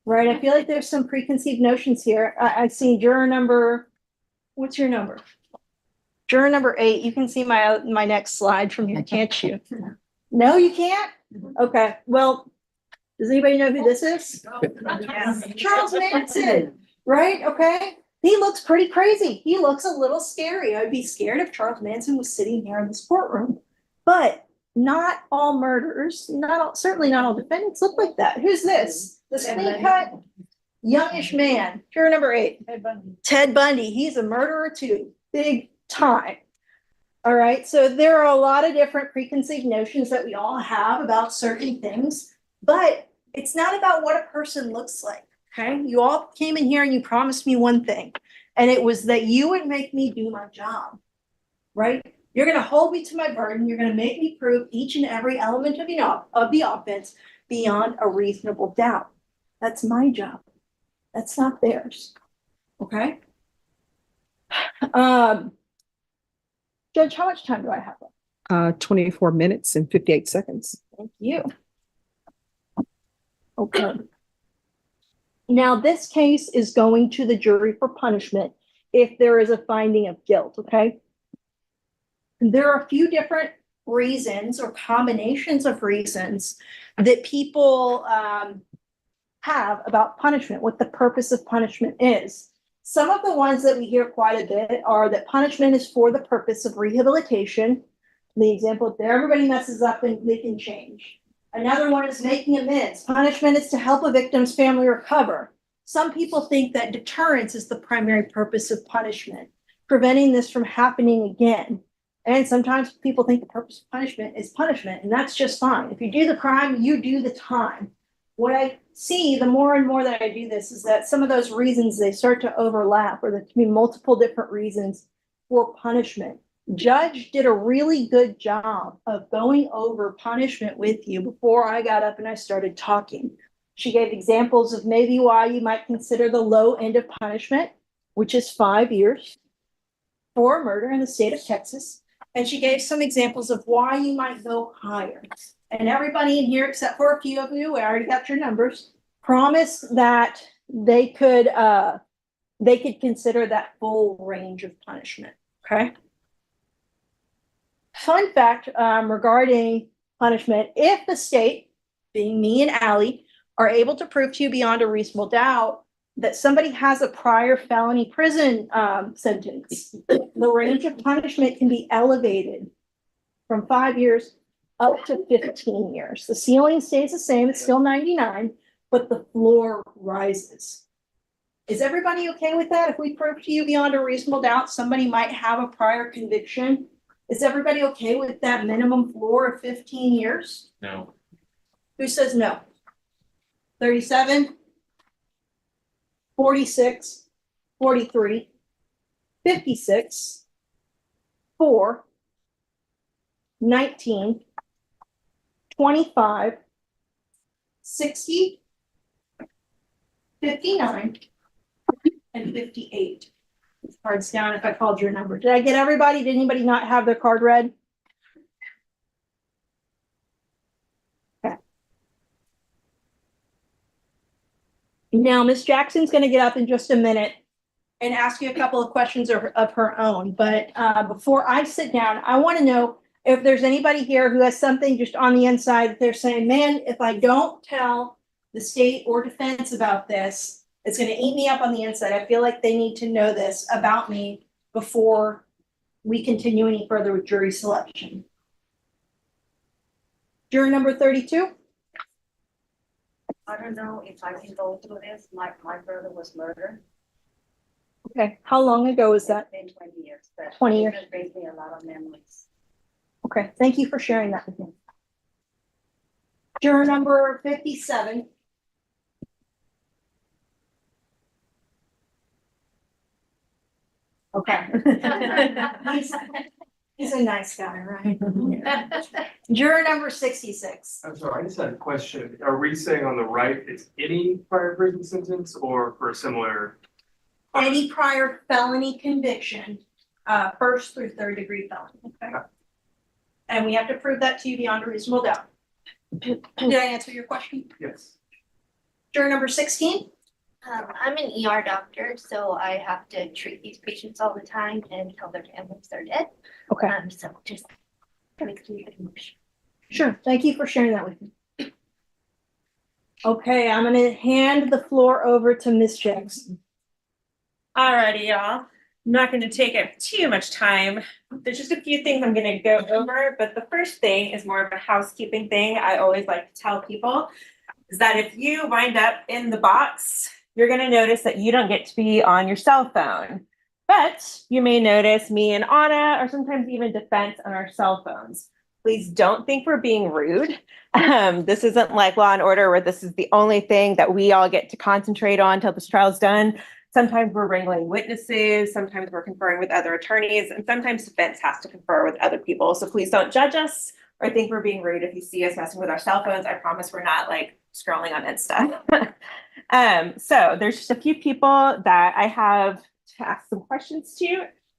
Right? I feel like there's some preconceived notions here. I see juror number, what's your number? Juror number 8, you can see my next slide from here, can't you? No, you can't? Okay, well, does anybody know who this is? Yes. Charles Manson, right? Okay, he looks pretty crazy. He looks a little scary. I'd be scared if Charles Manson was sitting here in this courtroom. But not all murderers, certainly not all defendants look like that. Who's this? This clean cut, youngish man, juror number 8. Ted Bundy, he's a murderer too, big time. All right, so there are a lot of different preconceived notions that we all have about certain things, but it's not about what a person looks like, okay? You all came in here and you promised me one thing, and it was that you would make me do my job, right? You're gonna hold me to my burden, you're gonna make me prove each and every element of the offense beyond a reasonable doubt. That's my job. That's not theirs, okay? Judge, how much time do I have left? 24 minutes and 58 seconds. Thank you. Okay. Now, this case is going to the jury for punishment if there is a finding of guilt, okay? There are a few different reasons or combinations of reasons that people have about punishment, what the purpose of punishment is. Some of the ones that we hear quite a bit are that punishment is for the purpose of rehabilitation. The example, if everybody messes up and they can change. Another one is making amends. Punishment is to help a victim's family recover. Some people think that deterrence is the primary purpose of punishment, preventing this from happening again. And sometimes people think the purpose of punishment is punishment, and that's just fine. If you do the crime, you do the time. What I see, the more and more that I do this, is that some of those reasons, they start to overlap, or there can be multiple different reasons for punishment. Judge did a really good job of going over punishment with you before I got up and I started talking. She gave examples of maybe why you might consider the low end of punishment, which is 5 years for murder in the state of Texas. And she gave some examples of why you might go higher. And everybody in here, except for a few of you, I already got your numbers, promised that they could consider that full range of punishment, okay? Fun fact regarding punishment, if the state, being me and Allie, are able to prove to you beyond a reasonable doubt that somebody has a prior felony prison sentence, the range of punishment can be elevated from 5 years up to 15 years. The ceiling stays the same, it's still 99, but the floor rises. Is everybody okay with that? If we prove to you beyond a reasonable doubt somebody might have a prior conviction, is everybody okay with that minimum floor of 15 years? No. Who says no? 37, 46, 43, 56, 4, 19, 25, 60, 59, and 58. Cards down if I called your number. Did I get everybody? Did anybody not have their card read? Okay. Now, Miss Jackson's going to get up in just a minute and ask you a couple of questions of her own. But before I sit down, I want to know if there's anybody here who has something just on the inside that they're saying, man, if I don't tell the state or defense about this, it's going to eat me up on the inside. I feel like they need to know this about me before we continue any further with jury selection. Juror number 32. I don't know if I can go through this. My brother was murdered. Okay. How long ago was that? It's been 20 years. But 20 years. It brings me a lot of memories. Okay. Thank you for sharing that with me. Juror number 57. Okay. He's a nice guy, right? Juror number 66. I'm sorry, I just had a question. Are we saying on the right, it's any prior prison sentence or for a similar? Any prior felony conviction, first through third degree felony. Okay. And we have to prove that to you beyond a reasonable doubt. Did I answer your question? Yes. Juror number 16. I'm an ER doctor, so I have to treat these patients all the time and tell their families they're dead. Okay. So just makes me a bit emotional. Sure. Thank you for sharing that with me. Okay, I'm going to hand the floor over to Ms. Jackson. Alrighty, y'all. I'm not going to take up too much time. There's just a few things I'm going to go over, but the first thing is more of a housekeeping thing. I always like to tell people is that if you wind up in the box, you're going to notice that you don't get to be on your cell phone. But you may notice me and Anna, or sometimes even defense, on our cell phones. Please don't think we're being rude. This isn't like Law and Order where this is the only thing that we all get to concentrate on until this trial is done. Sometimes we're wrangling witnesses, sometimes we're conferring with other attorneys, and sometimes defense has to confer with other people. So please don't judge us or think we're being rude if you see us messing with our cell phones. I promise we're not like scrolling on Insta. So there's just a few people that I have to ask some questions to,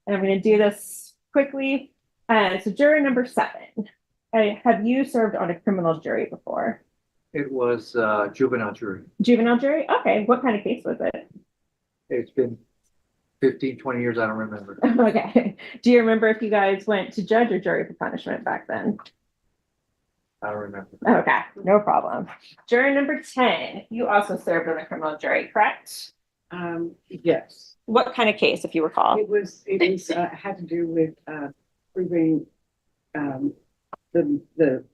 and I'm going to do this quickly. So juror number 7, have you served on a criminal jury before? It was juvenile jury. Juvenile jury? Okay, what kind of case was it? It's been 15, 20 years, I don't remember. Okay, do you remember if you guys went to judge or jury for punishment back then? I don't remember. Okay, no problem. Juror number 10, you also served on a criminal jury, correct? Yes. What kind of case, if you recall? It was had to do with proving the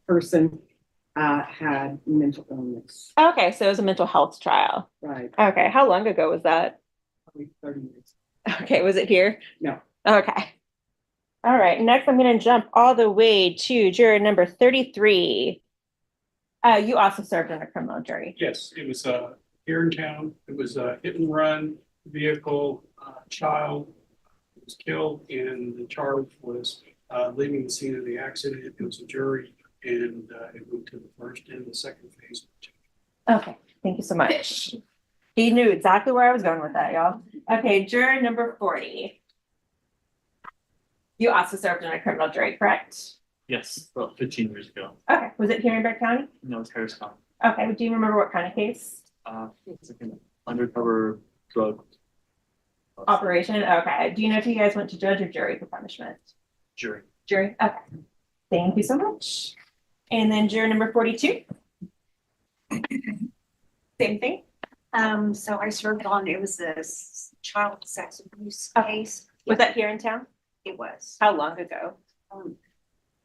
person had mental illness. Okay, so it was a mental health trial. Right. Okay, how long ago was that? Probably 30 years. Okay, was it here? No. Okay. All right, next I'm going to jump all the way to juror number 33. You also served on a criminal jury. Yes, it was here in town. It was a hit and run vehicle, child was killed, and the charge was leaving the scene of the accident. It was a jury, and it went to the first and the second phase. Okay, thank you so much. He knew exactly where I was going with that, y'all. Okay, juror number 40. You also served on a criminal jury, correct? Yes, about 15 years ago. Okay, was it here in Bear County? No, it's Harris County. Okay, do you remember what kind of case? It's like an undercover drug Operation, okay. Do you know if you guys went to judge or jury for punishment? jury. Jury, okay. Thank you so much. And then juror number 42. Same thing? So I served on, it was a child sex abuse case. Was that here in town? It was. How long ago?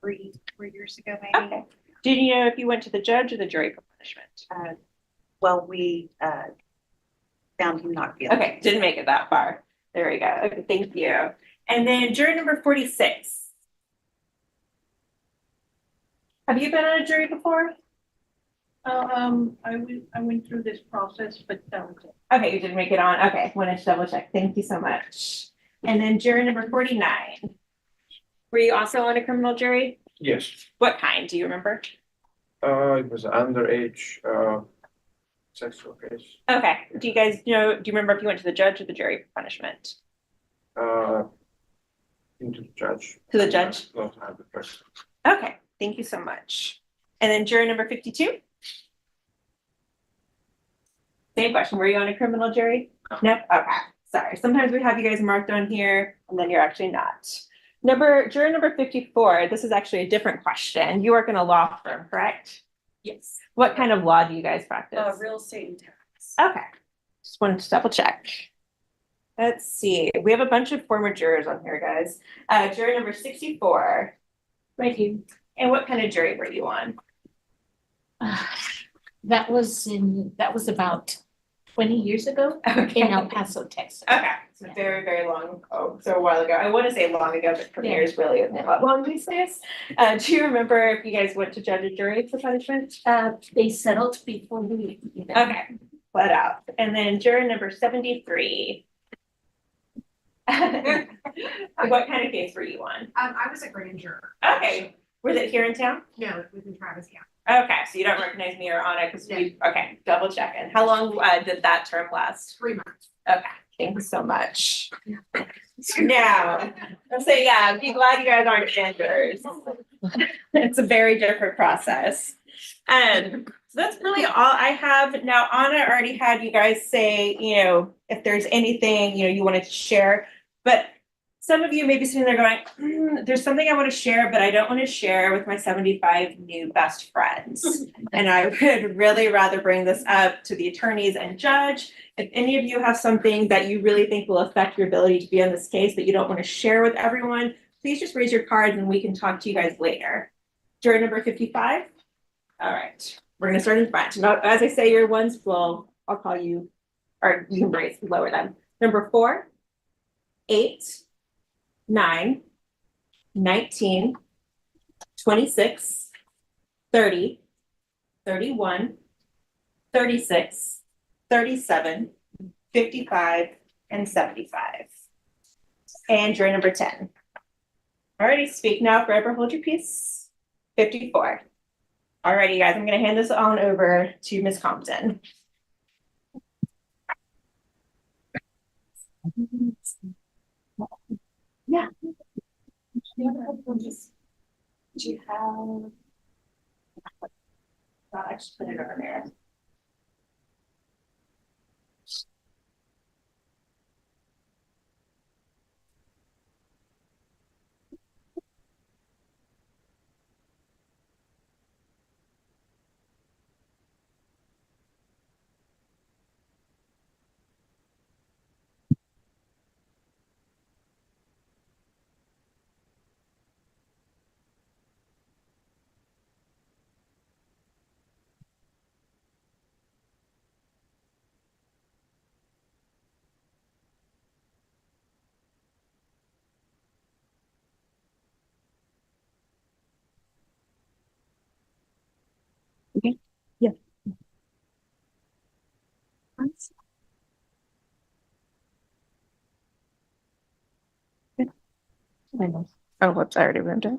3 years ago, maybe. Okay. Did you know if you went to the judge or the jury for punishment? Well, we found him not guilty. Okay, didn't make it that far. There we go. Okay, thank you. And then juror number 46. Have you been on a jury before? I went through this process, but that was it. Okay, you didn't make it on. Okay, wanted to double check. Thank you so much. And then juror number 49. Were you also on a criminal jury? Yes. What kind? Do you remember? It was underage sexual case. Okay. Do you guys know, do you remember if you went to the judge or the jury for punishment? Into the judge. To the judge? Don't have the person. Okay, thank you so much. And then juror number 52. Same question. Were you on a criminal jury? Nope. Okay. Sorry. Sometimes we have you guys marked on here and then you're actually not. Juror number 54. This is actually a different question. You work in a law firm, correct? Yes. What kind of law do you guys practice? Real estate and tax. Okay. Just wanted to double check. Let's see. We have a bunch of former jurors on here, guys. Juror number 64. Right here. And what kind of jury were you on? That was about 20 years ago in El Paso, Texas. Okay, so very, very long. Oh, so a while ago. I want to say long ago, but 20 years really isn't that long these days. Do you remember if you guys went to judge a jury for punishment? They settled before we. Okay. let out. And then juror number 73. What kind of case were you on? I was a grand juror. Okay, was it here in town? No, it was in Travis County. Okay, so you don't recognize me or Anna because we, okay, double checking. How long did that term last? 3 months. Okay, thank you so much. Now, I'll say, yeah, be glad you guys aren't standards. It's a very different process. So that's really all I have. Now, Anna already had you guys say, you know, if there's anything, you know, you wanted to share, but some of you may be sitting there going, there's something I want to share, but I don't want to share with my 75 new best friends. And I would really rather bring this up to the attorneys and judge. If any of you have something that you really think will affect your ability to be on this case that you don't want to share with everyone, please just raise your cards and we can talk to you guys later. Juror number 55. All right, we're going to start in front. Now, as I say your ones, well, I'll call you, or you can raise, lower them. Number 4, 8, 9, 19, 26, 30, 31, 36, 37, 55, and 75. And juror number 10. Alrighty, speak now, forever hold your peace. 54. Alrighty, guys, I'm gonna hand this on over to Ms. Compton. Yeah. Do you have? I just put it over there. Okay. Yeah. Oh, whoops, I already moved it.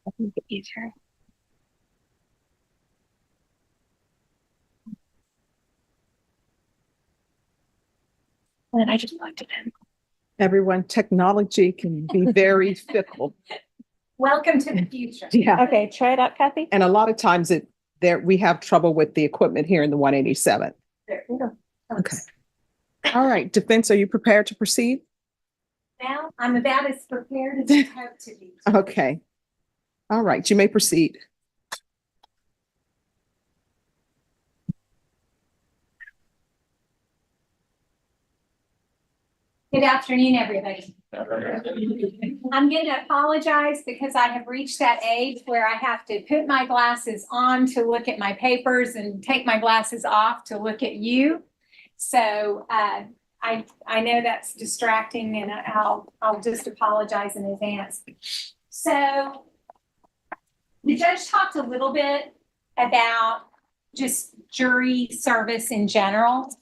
I think it's easier. And then I just plugged it in. Everyone, technology can be very fickle. Welcome to the future. Yeah. Okay, try it out, Kathy. And a lot of times we have trouble with the equipment here in the 187. There you go. Okay. All right, defense, are you prepared to proceed? Now, I'm about as prepared as I hope to be. Okay. All right, you may proceed. Good afternoon, everybody. I'm going to apologize because I have reached that age where I have to put my glasses on to look at my papers and take my glasses off to look at you. So I know that's distracting, and I'll just apologize in advance. So the judge talked a little bit about just jury service in general,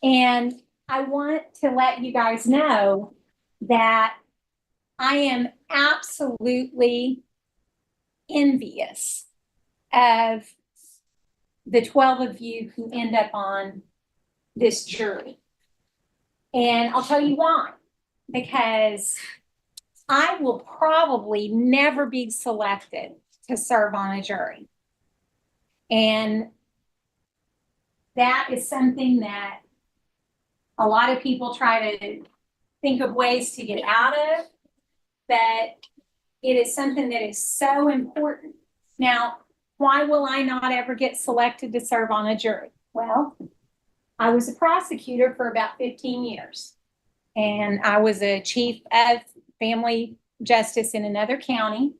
and I want to let you guys know that I am absolutely envious of the 12 of you who end up on this jury. And I'll tell you why. Because I will probably never be selected to serve on a jury. And that is something that a lot of people try to think of ways to get out of, but it is something that is so important. Now, why will I not ever get selected to serve on a jury? Well, I was a prosecutor for about 15 years, and I was a chief of family justice in another county,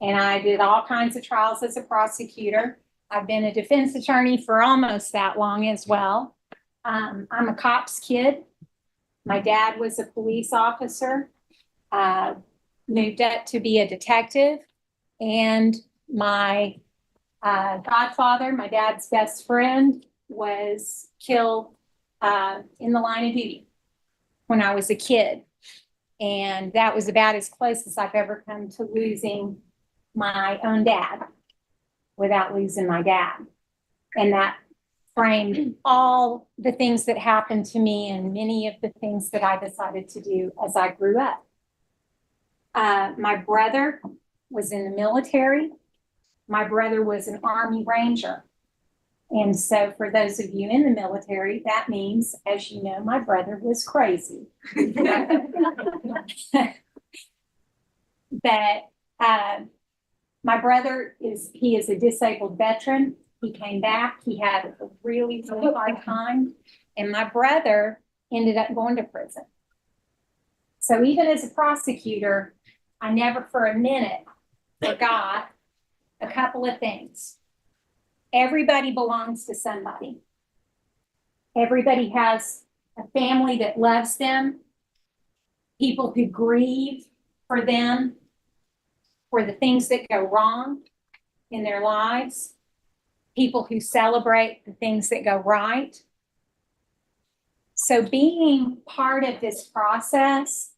and I did all kinds of trials as a prosecutor. I've been a defense attorney for almost that long as well. I'm a cop's kid. My dad was a police officer, moved up to be a detective, and my godfather, my dad's best friend, was killed in the line of duty when I was a kid. And that was about as close as I've ever come to losing my own dad without losing my dad. And that framed all the things that happened to me and many of the things that I decided to do as I grew up. My brother was in the military. My brother was an Army Ranger. And so for those of you in the military, that means, as you know, my brother was crazy. But my brother is a disabled veteran. He came back. He had a really, really hard time. And my brother ended up going to prison. So even as a prosecutor, I never for a minute forgot a couple of things. Everybody belongs to somebody. Everybody has a family that loves them, people who grieve for them, for the things that go wrong in their lives, people who celebrate the things that go right. So being part of this process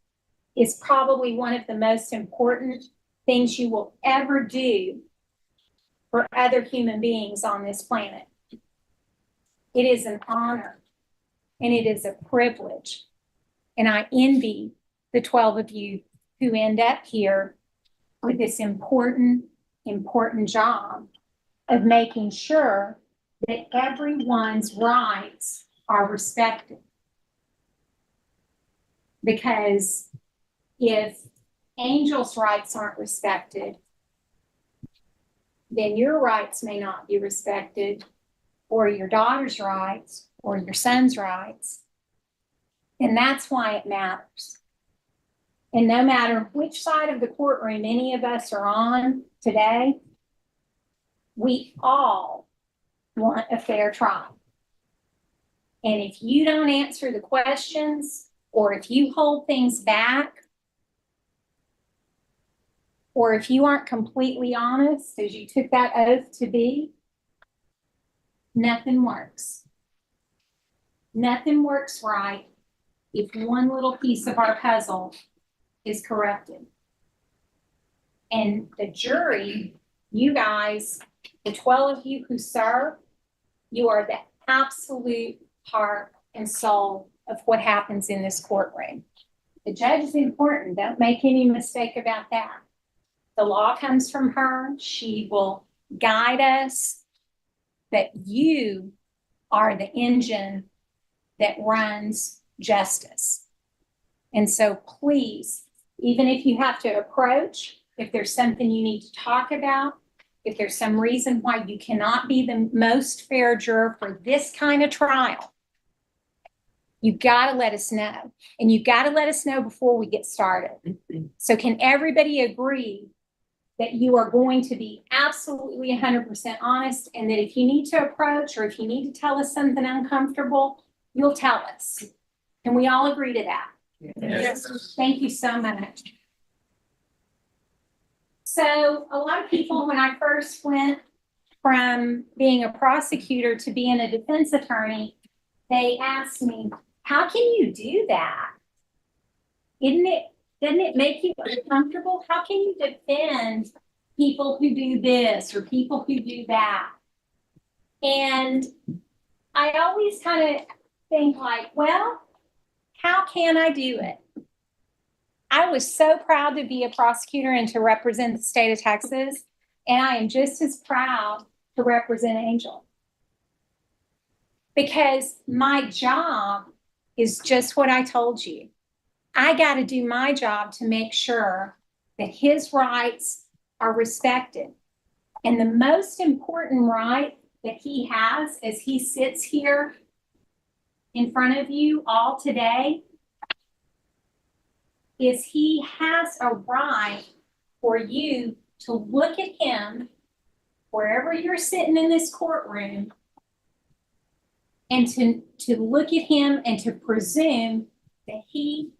is probably one of the most important things you will ever do for other human beings on this planet. It is an honor and it is a privilege. And I envy the 12 of you who end up here with this important job of making sure that everyone's rights are respected. Because if Angel's rights aren't respected, then your rights may not be respected, or your daughter's rights, or your son's rights. And that's why it matters. And no matter which side of the courtroom any of us are on today, we all want a fair trial. And if you don't answer the questions, or if you hold things back, or if you aren't completely honest, as you took that oath to be, nothing works. Nothing works right if one little piece of our puzzle is corrupted. And the jury, you guys, the 12 of you who serve, you are the absolute heart and soul of what happens in this courtroom. The judge is important. Don't make any mistake about that. The law comes from her. She will guide us, but you are the engine that runs justice. And so please, even if you have to approach, if there's something you need to talk about, if there's some reason why you cannot be the most fair juror for this kind of trial, you got to let us know. And you got to let us know before we get started. So can everybody agree that you are going to be absolutely 100% honest, and that if you need to approach or if you need to tell us something uncomfortable, you'll tell us? Can we all agree to that? Yes. Thank you so much. So a lot of people, when I first went from being a prosecutor to being a defense attorney, they asked me, how can you do that? Doesn't it make you uncomfortable? How can you defend people who do this or people who do that. And I always kind of think like, well, how can I do it? I was so proud to be a prosecutor and to represent the state of Texas. And I am just as proud to represent Angel. Because my job is just what I told you. I got to do my job to make sure that his rights are respected. And the most important right that he has as he sits here in front of you all today is he has a right for you to look at him wherever you're sitting in this courtroom and to look at him and to presume that he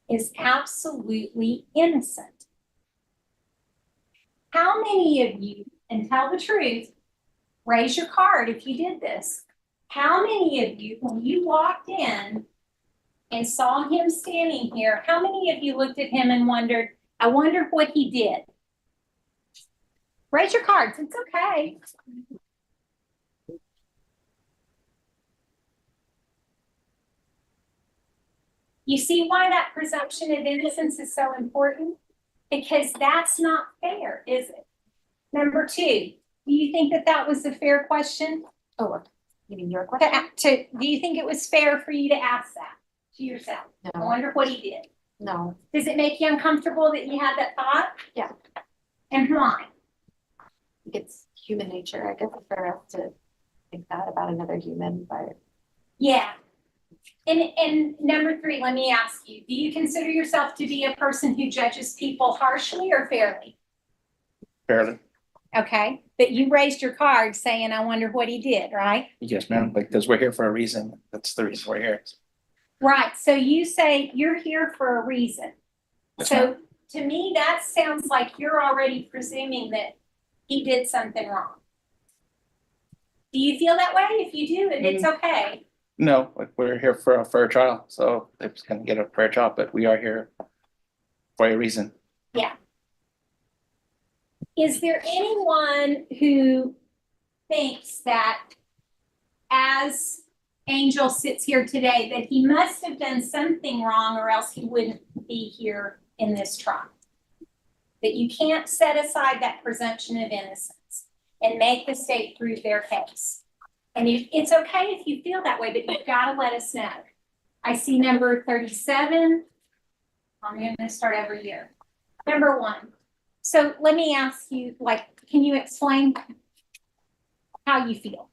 is absolutely innocent. How many of you, and tell the truth, raise your card if you did this. How many of you, when you walked in and saw him standing here, how many of you looked at him and wondered, I wonder what he did? Raise your cards, it's okay. You see why that presumption of innocence is so important? Because that's not fair, is it? Number two, do you think that that was a fair question? Oh, you mean your question? Do you think it was fair for you to ask that to yourself? No. I wonder what he did. No. Does it make you uncomfortable that you had that thought? Yeah. And why? It's human nature, I guess, for us to think that about another human, but. Yeah. And number three, let me ask you, do you consider yourself to be a person who judges people harshly or fairly? Fairly. Okay, but you raised your card saying, I wonder what he did, right? Yes, ma'am, because we're here for a reason. That's the reason we're here. Right, so you say you're here for a reason. Yes, So ma'am. to me, that sounds like you're already presuming that he did something wrong. Do you feel that way? If you do, it's okay. No, like we're here for a fair trial, so they're just gonna get a fair trial, but we are here for a reason. Yeah. Is there anyone who thinks that as Angel sits here today, that he must have done something wrong or else he wouldn't be here in this trial? That you can't set aside that presumption of innocence and make the state prove their case? And it's okay if you feel that way, but you've got to let us know. I see number 37. I'm going to start over here. Number 1. So let me ask you, like, can you explain how you feel?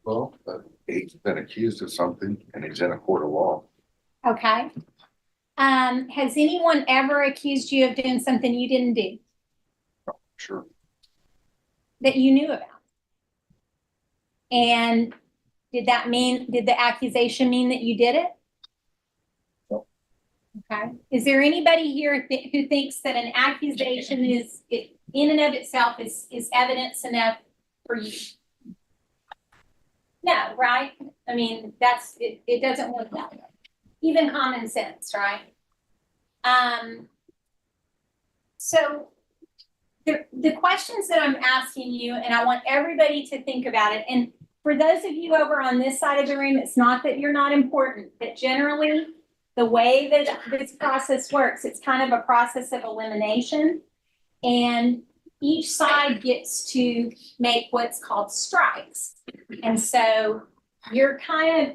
Well, he's been accused of something and he's in a court of law. Okay. Has anyone ever accused you of doing something you didn't do? Sure. That you knew about? And did the accusation mean that you did it? No. Okay. Is there anybody here who thinks that an accusation is, in and of itself, is evidence enough for you? No, right? I mean, it doesn't work that way. Even common sense, right? So the questions that I'm asking you, and I want everybody to think about it, and for those of you over on this side of the room, it's not that you're not important, but generally the way that this process works, it's kind of a process of elimination, and each side gets to make what's called strikes. And so you're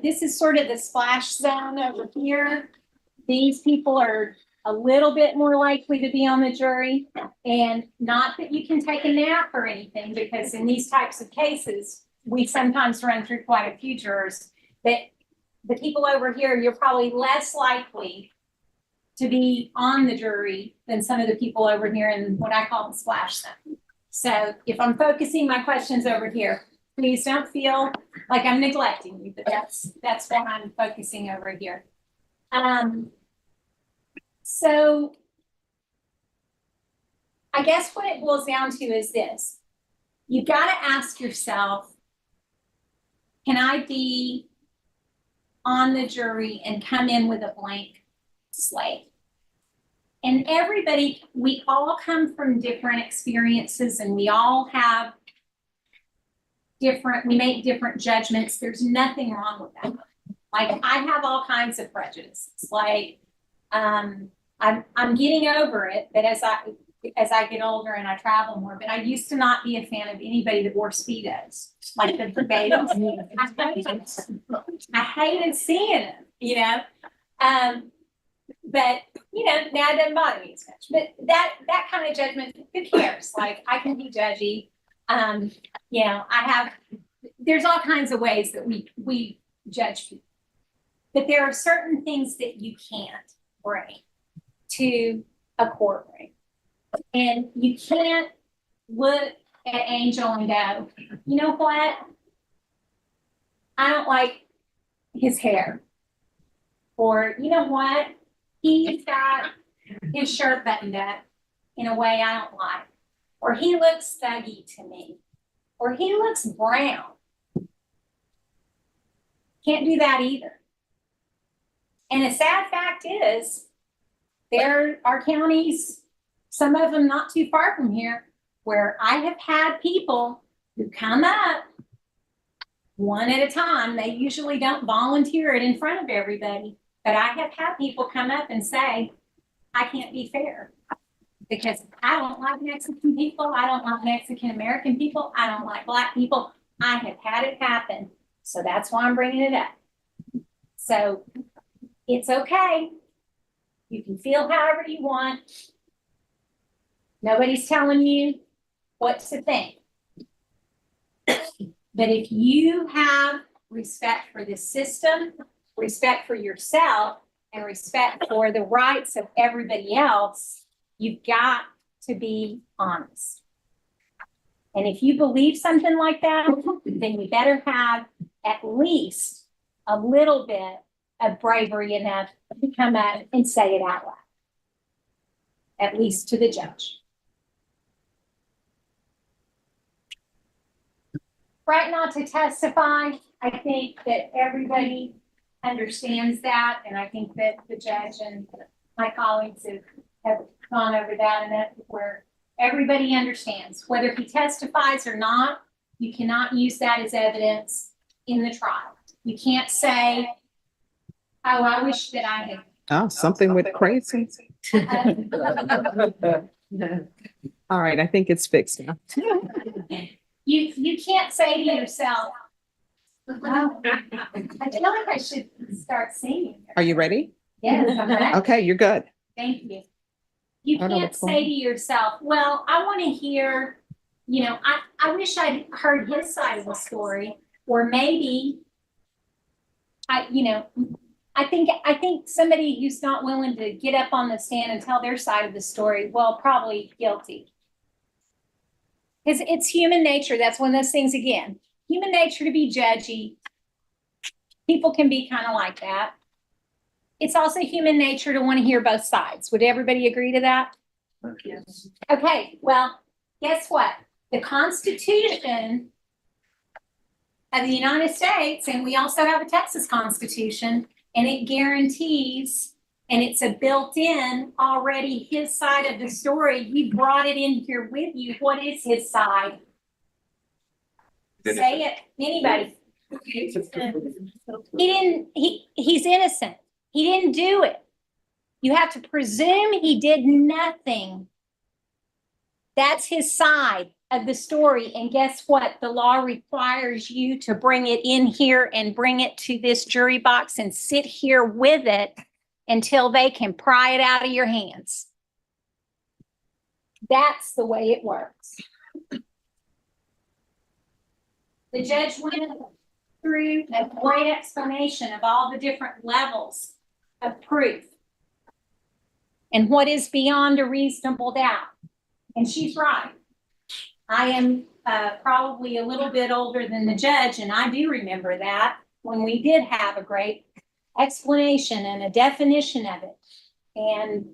this is sort of the splash zone over here. These people are a little bit more likely to be on the jury, and not that you can take a nap or anything, because in these types of cases, we sometimes run through quite a few jurors. But the people over here, you're probably less likely to be on the jury than some of the people over here in what I call the splash zone. So if I'm focusing my questions over here, please don't feel like I'm neglecting you, but that's why I'm focusing over here. So I guess what it boils down to is this. You've got to ask yourself, can I be on the jury and come in with a blank slate? And everybody, we all come from different experiences and we all have we make different judgments. There's nothing wrong with that. Like I have all kinds of prejudices. Like, I'm getting over it, but as I get older and I travel more, but I used to not be a fan of anybody that wore Speedos, like the babies. I hated seeing them, you know? But, you know, now it doesn't bother me as much. But that kind of judgment, who cares? Like, I can be judgy. You know, there's all kinds of ways that we judge people. But there are certain things that you can't bring to a courtroom. And you can't look at Angel and go, you know what? I don't like his hair. Or, you know what? He's got his shirt buttoned up in a way I don't like. Or he looks thuggy to me. Or he looks brown. Can't do that either. And a sad fact is, there are counties, some of them not too far from here, where I have had people who come up one at a time. They usually don't volunteer it in front of everybody, but I have had people come up and say, I can't be fair because I don't like Mexican people. I don't like Mexican American people. I don't like Black people. I have had it happen. So that's why I'm bringing it up. So it's okay. You can feel however you want. Nobody's telling you what to think. But if you have respect for this system, respect for yourself, and respect for the rights of everybody else, you've got to be honest. And if you believe something like that, then you better have at least a little bit of bravery enough to come out and say it out loud, at least to the judge. Right now to testify, I think that everybody understands that, and I think that the judge and my colleagues have gone over that enough where everybody understands. Whether he testifies or not, you cannot use that as evidence in the trial. You can't say, oh, I wish that I had. Oh, something with crazy. All right, I think it's fixed now. You can't say to yourself, oh, I feel like I should start singing. Are you ready? Yes, I'm ready. Okay, you're good. Thank you. You can't say to yourself, well, I want to hear, you know, I wish I'd heard his side of the story, or maybe I think somebody who's not willing to get up on the stand and tell their side of the story, well, probably guilty. Because it's human nature. That's one of those things again. Human nature to be judgy. People can be kind of like that. It's also human nature to want to hear both sides. Would everybody agree to that? Yes. Okay, well, guess what? The Constitution of the United States, and we also have a Texas Constitution, and it guarantees, and it's a built-in already his side of the story. You brought it in here with you. What is his side? Say it, anybody. He's innocent. He didn't do it. You have to presume he did nothing. That's his side of the story. And guess what? The law requires you to bring it in here and bring it to this jury box and sit here with it until they can pry it out of your hands. That's the way it works. The judge went through a great explanation of all the different levels of proof and what is beyond a reasonable doubt. And she's right. I am probably a little bit older than the judge, and I do remember that when we did have a great explanation and a definition of it. And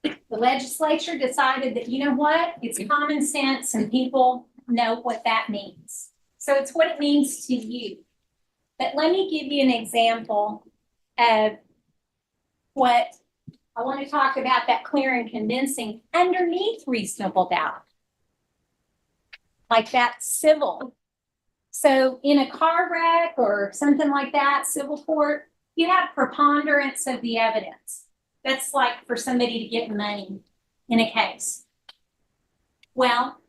the legislature decided that, you know what, it's common sense and people know what that means. So it's what it means to you. But let me give you an example of what I want to talk about that clear and convincing underneath reasonable doubt. Like that civil. So in a car wreck or something like that, civil court, you have preponderance of the evidence. That's like for somebody to get money in a case. Well,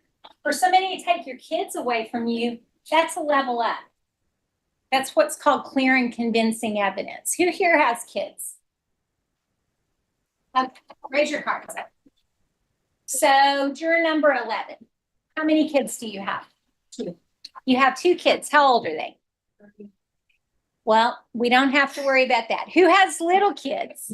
for somebody to take your kids away from you, that's a level up. That's what's called clear and convincing evidence. Who here has kids? Raise your cards up. So juror number 11. How many kids do you have? 2. You have 2 kids. How old are they? Well, we don't have to worry about that. Who has little kids?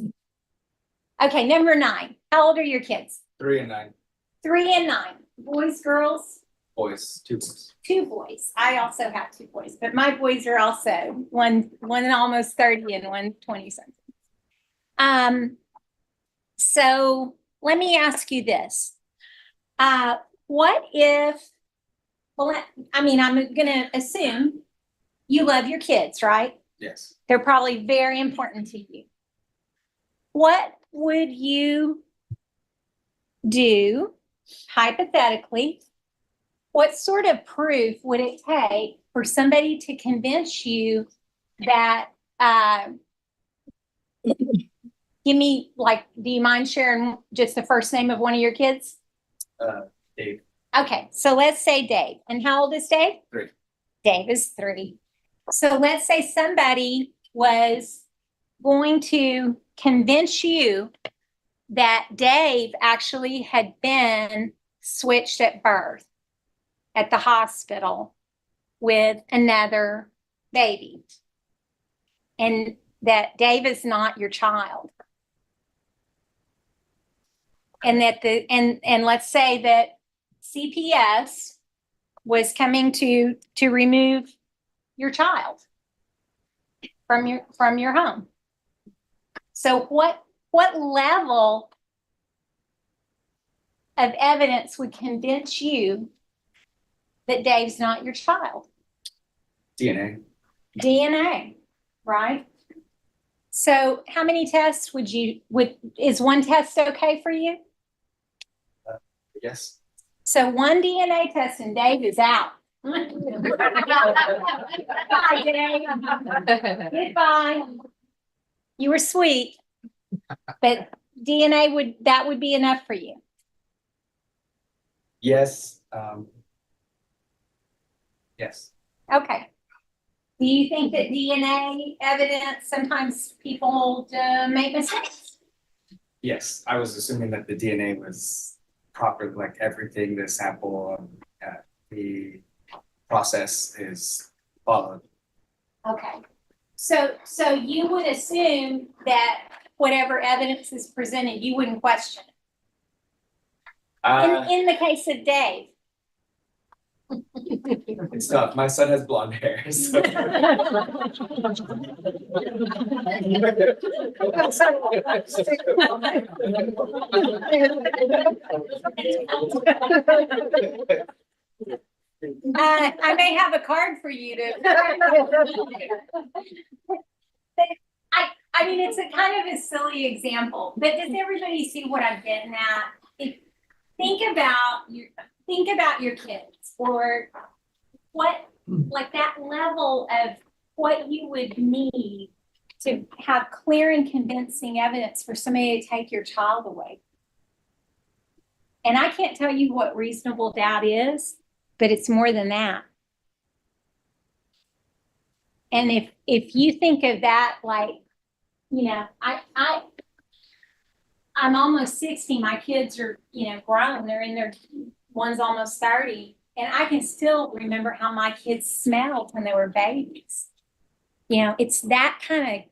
Okay, number 9. How old are your kids? 3 and 9. 3 and 9. Boys, girls? Boys, 2 boys. 2 boys. I also have 2 boys, but my boys are also one almost 30 and one 20 something. So let me ask you this. What if, well, I mean, I'm going to assume you love your kids, right? Yes. They're probably very important to you. What would you do, hypothetically? What sort of proof would it take for somebody to convince you that, give me, like, do you mind sharing just the first name of one of your kids? Dave. Okay, so let's say Dave. And how old is Dave? 3. Dave is 3. So let's say somebody was going to convince you that Dave actually had been switched at birth at the hospital with another baby, and that Dave is not your child. And that and let's say that CPS was coming to remove your child from your home. So what level of evidence would convince you that Dave's not your child? DNA. DNA, right? So how many tests is one test okay for you? Yes. So one DNA test and Dave is out. Bye, Dave. Goodbye. You were sweet, but DNA would be enough for you. Yes. Yes. Okay. Do you think that DNA evidence, sometimes people make mistakes? Yes. I was assuming that the DNA was proper, like everything, the sample, the process is followed. Okay. So you would assume that whatever evidence is presented, you wouldn't question it. In the case of Dave. It's tough. My son has blonde hair. So. I may have a card for you to. I mean, it's a kind of a silly example, but does everybody see what I'm getting at? Think about your kids, or what, like that level of what you would need to have clear and convincing evidence for somebody to take your child away. And I can't tell you what reasonable doubt is, but it's more than that. And if you think of that, like, you know, I'm almost 60. My kids are, grown. They're in their, one's almost 30. And I can still remember how my kids smelled when they were babies. It's that kind of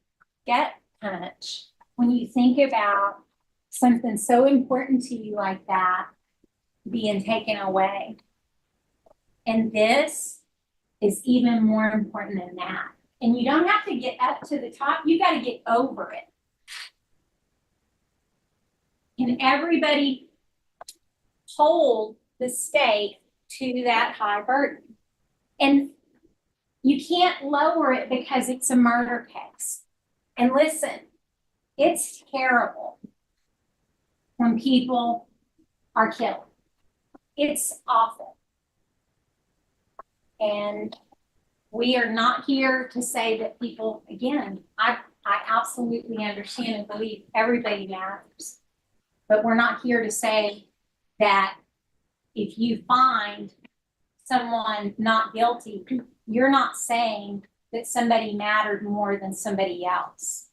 gut punch when you think about something so important to you like that being taken away. And this is even more important than that. And you don't have to get up to the top. You got to get over it. And everybody hold the state to that high burden. And you can't lower it because it's a murder case. And listen, it's terrible when people are killed. It's awful. And we are not here to say that people, again, I absolutely understand and believe everybody matters. But we're not here to say that if you find someone not guilty, you're not saying that somebody mattered more than somebody else.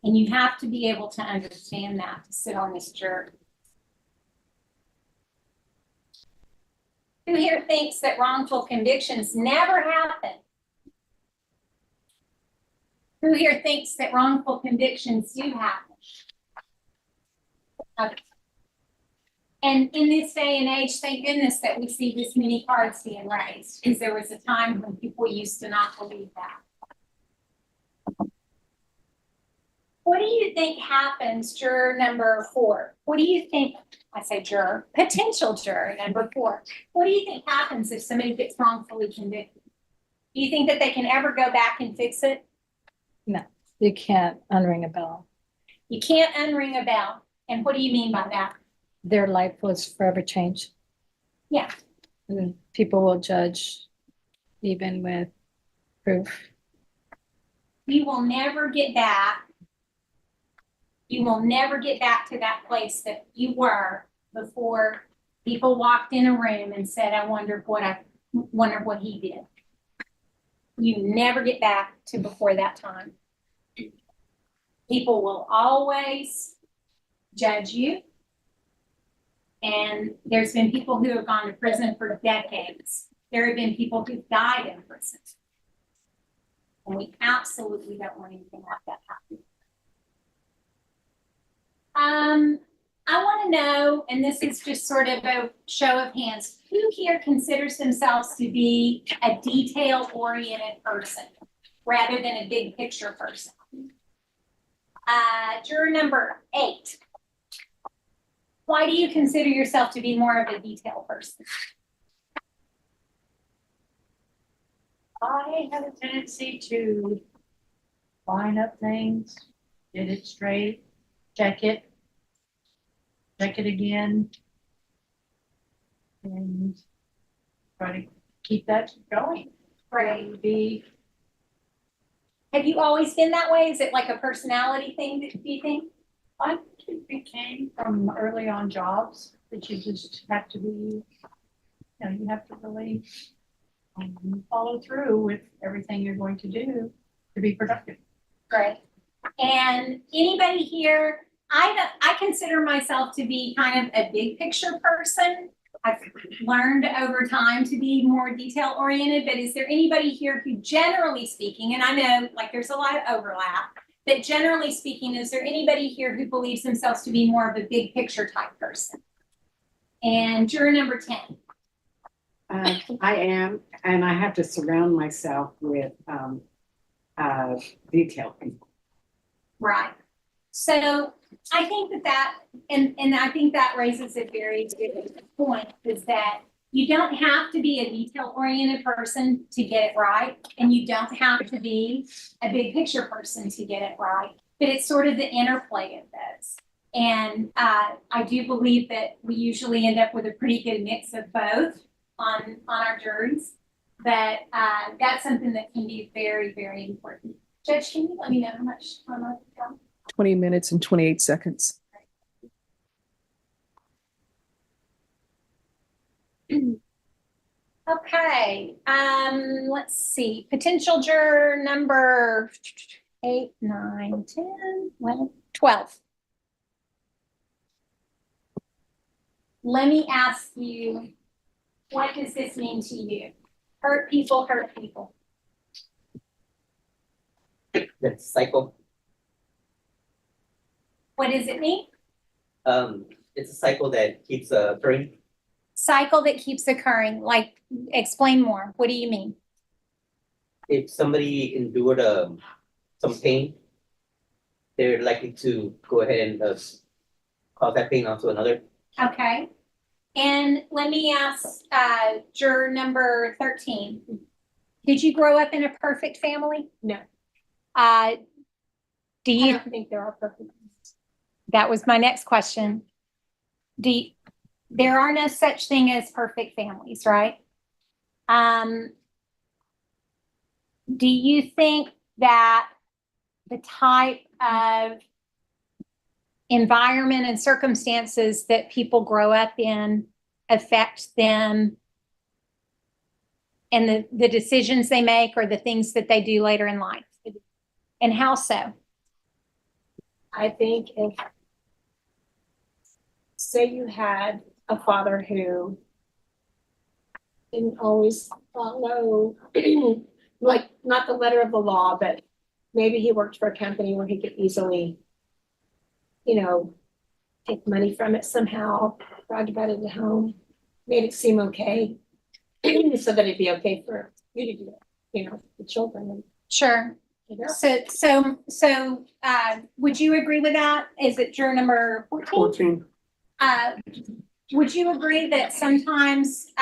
And you have to be able to understand that to sit on this jury. Who here thinks that wrongful convictions never happen? Who here thinks that wrongful convictions do happen? Okay. And in this day and age, thank goodness that we see this many cards being raised, because there was a time when people used to not believe that. What do you think happens, juror number 4? What do you think, I say juror, potential juror number 4. What do you think happens if somebody gets wrongfully convicted? Do you think that they can ever go back and fix it? No, you can't unring a bell. You can't unring a bell. And what do you mean by that? Their life was forever changed. Yeah. And people will judge even with proof. You will never get back. You will never get back to that place that you were before people walked in a room and said, I wonder what he did. You never get back to before that time. People will always judge you. And there's been people who have gone to prison for decades. There have been people who died in prison. And we absolutely don't want anything like that happening. I want to know, and this is just sort of a show of hands, who here considers themselves to be a detail-oriented person rather than a big picture person? Juror number 8. Why do you consider yourself to be more of a detail person? I have a tendency to line up things, get it straight, check it again, and try to keep that going. Right. Be. Have you always been that way? Is it like a personality thing, do you think? I think it came from early on jobs that you just have to be, you have to really follow through with everything you're going to do to be productive. Great. And anybody here, I consider myself to be kind of a big picture person. I've learned over time to be more detail oriented, but is there anybody here who, generally speaking, and I know like there's a lot of overlap, but generally speaking, is there anybody here who believes themselves to be more of a big picture type person? And juror number 10. I am, and I have to surround myself with detailed people. Right. So I think that and I think that raises a very good point, is that you don't have to be a detail-oriented person to get it right, and you don't have to be a big picture person to get it right, but it's sort of the interplay of those. And I do believe that we usually end up with a pretty good mix of both on our juries, but that's something that can be very, very important. Judge, can you let me know how much time I've got? 20 minutes and 28 seconds. Okay, let's see. Potential juror number 8, 9, 10, 11, 12. Let me ask you, what does this mean to you? Hurt people, hurt people. That cycle. What does it mean? It's a cycle that keeps occurring. Cycle that keeps occurring. Like, explain more. What do you mean? If somebody endured some pain, they're likely to go ahead and cause that pain onto another. Okay. And let me ask juror number 13. Did you grow up in a perfect family? No. Do you I don't think there are perfect ones. that was my next question. There are no such thing as perfect families, right? Do you think that the type of environment and circumstances that people grow up in affect them and the decisions they make or the things that they do later in life? And how so? I think if, say you had a father who didn't always follow, like, not the letter of the law, but maybe he worked for a company where he could easily, take money from it somehow, bragged about it at home, made it seem okay, so that it'd be okay for you to do it, the children. Sure. So, would you agree with that? Is it juror number 14? Would you agree that sometimes,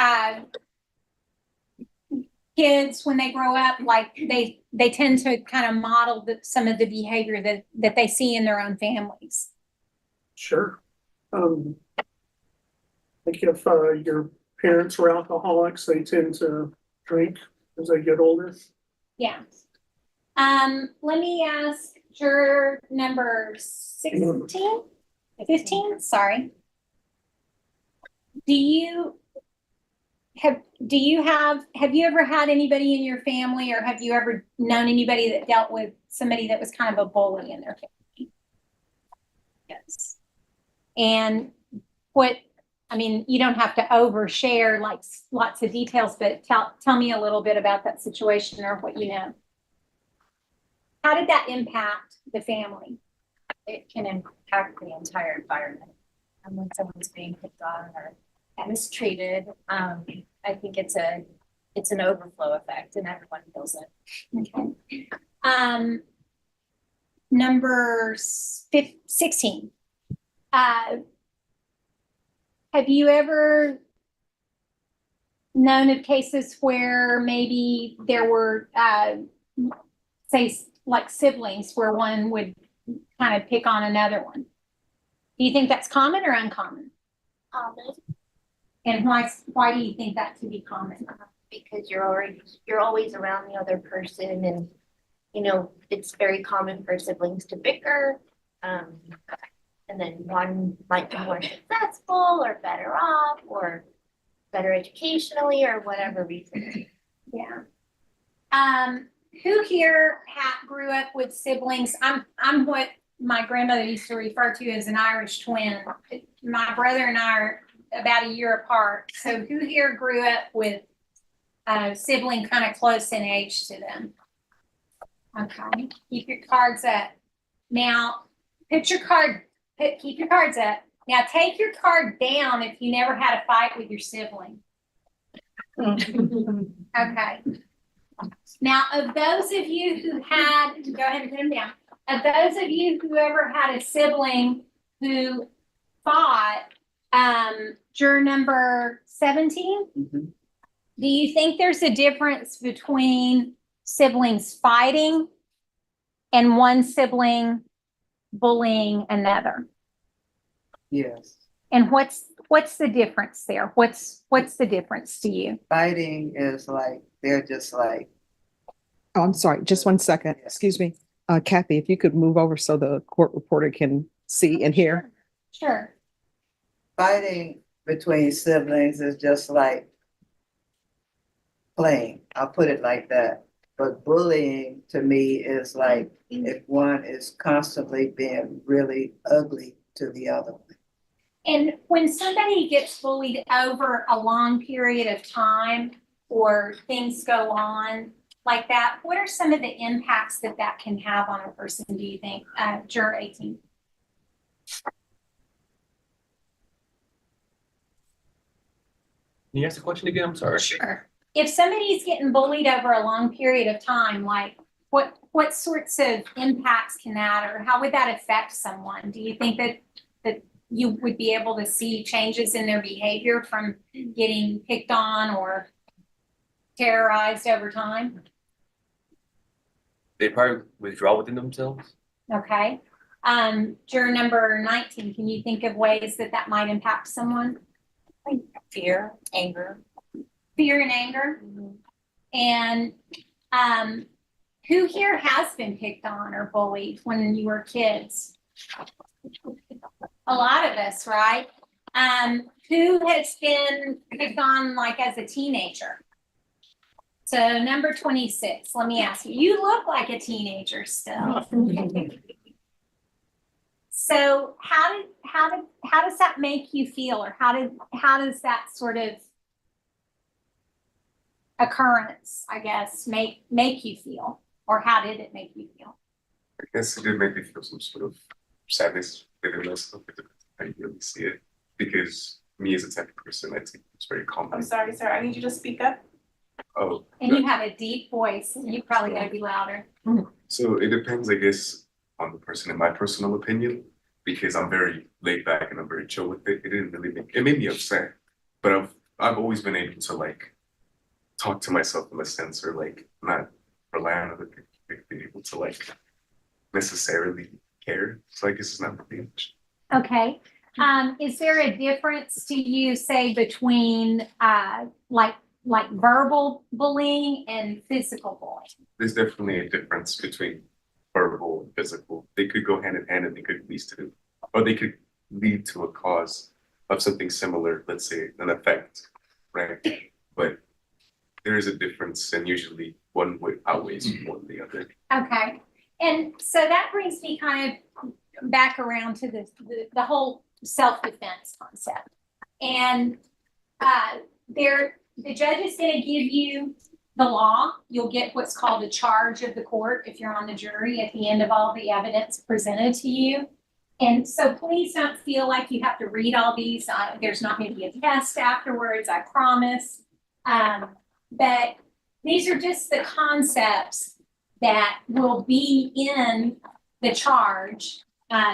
kids, when they grow up, like they tend to kind of model some of the behavior that they see in their own families? Sure. Like if your parents were alcoholics, they tend to drink as they get older. Yeah. Let me ask juror number 15, sorry. Have you ever had anybody in your family, or have you ever known anybody that dealt with somebody that was kind of a bully in their family? Yes. And you don't have to overshare like lots of details, but tell me a little bit about that situation or what you know. How did that impact the family? It can impact the entire environment. And when someone's being picked on or mistreated, I think it's an overflow effect and everyone feels it. Okay. Number 16. Have you ever known of cases where maybe there were, say, like siblings, where one would kind of pick on another one? Do you think that's common or uncommon? Common. And why do you think that to be common? Because you're always around the other person, and it's very common for siblings to bicker. And then one might be more successful or better off or better educationally or whatever reason. Yeah. Who here grew up with siblings? I'm what my grandmother used to refer to as an Irish twin. My brother and I are about a year apart. So who here grew up with a sibling kind of close in age to them? Okay, keep your cards up. Now, keep your cards up. Now take your card down if you never had a fight with your sibling. Okay. Now, of those of you who had, go ahead and put them down. Of those of you who ever had a sibling who fought, juror number 17, do you think there's a difference between siblings fighting and one sibling bullying another? Yes. And what's the difference there? What's the difference to you? Fighting is like, they're just like. Oh, I'm sorry, just 1 second. Excuse me. Kathy, if you could move over so the court reporter can see and hear. Sure. Fighting between siblings is just like playing. I'll put it like that. But bullying to me is like if one is constantly being really ugly to the other one. And when somebody gets bullied over a long period of time or things go on like that, what are some of the impacts that can have on a person, do you think? Juror 18. Can you ask the question again? I'm sorry. Sure. If somebody's getting bullied over a long period of time, like what sorts of impacts can that, or how would that affect someone? Do you think that you would be able to see changes in their behavior from getting picked on or terrorized over time? They probably withdraw within themselves. Okay. Juror number 19, can you think of ways that that might impact someone? Fear, anger. Fear and anger? And who here has been picked on or bullied when you were kids? A lot of us, right? Who has been picked on like as a teenager? So number 26, let me ask you, you look like a teenager still. So how does that make you feel, or how does that sort of occurrence, I guess, make you feel, or how did it make you feel? I guess it did make me feel some sort of sadness within myself. It depends on how you really see it. Because me as a type of person, I think it's very common. I'm sorry, sir. I need you to speak up. Oh. And you have a deep voice. You probably gotta be louder. So it depends, I guess, on the person, in my personal opinion, because I'm very laid back and I'm very chill with it. It didn't really it made me upset, but I've always been able to like talk to myself in a sense, or like not rely on other people, be able to like necessarily care. So I guess it's not really much. Okay. Is there a difference to you, say, between like verbal bullying and physical bullying? There's definitely a difference between verbal and physical. They could go hand in hand, and they could they could lead to a cause of something similar, let's say an effect, right? But there is a difference, and usually one outweighs more than the other. Okay. And so that brings me kind of back around to the whole self-defense concept. And the judge is going to give you the law. You'll get what's called a charge of the court if you're on the jury at the end of all the evidence presented to you. And so please don't feel like you have to read all these. There's not going to be a test afterwards, I promise. But these are just the concepts that will be in the charge.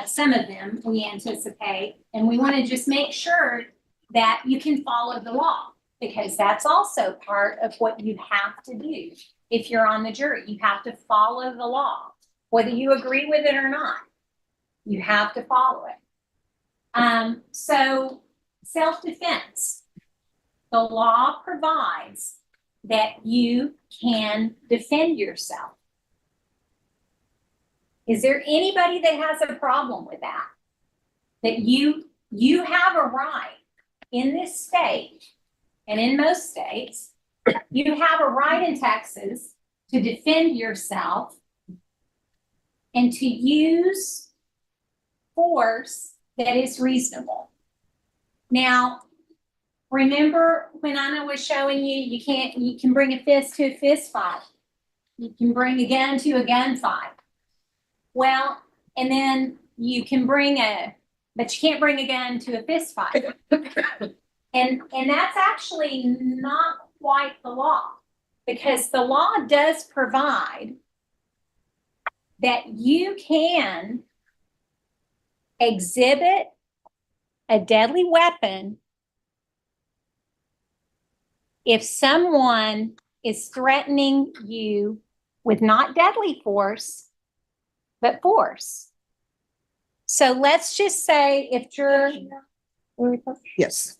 Some of them we anticipate, and we want to just make sure that you can follow the law, because that's also part of what you have to do. If you're on the jury, you have to follow the law, whether you agree with it or not. You have to follow it. So self-defense, the law provides that you can defend yourself. Is there anybody that has a problem with that? That you have a right in this state, and in most states, you have a right in Texas to defend yourself and to use force that is reasonable. Now, remember when Anna was showing you, you can bring a fist to a fist fight. You can bring a gun to a gun fight. Well, and then you can but you can't bring a gun to a fist fight. And that's actually not quite the law, because the law does provide that you can exhibit a deadly weapon if someone is threatening you with not deadly force, but force. So let's just say if you're... Yes.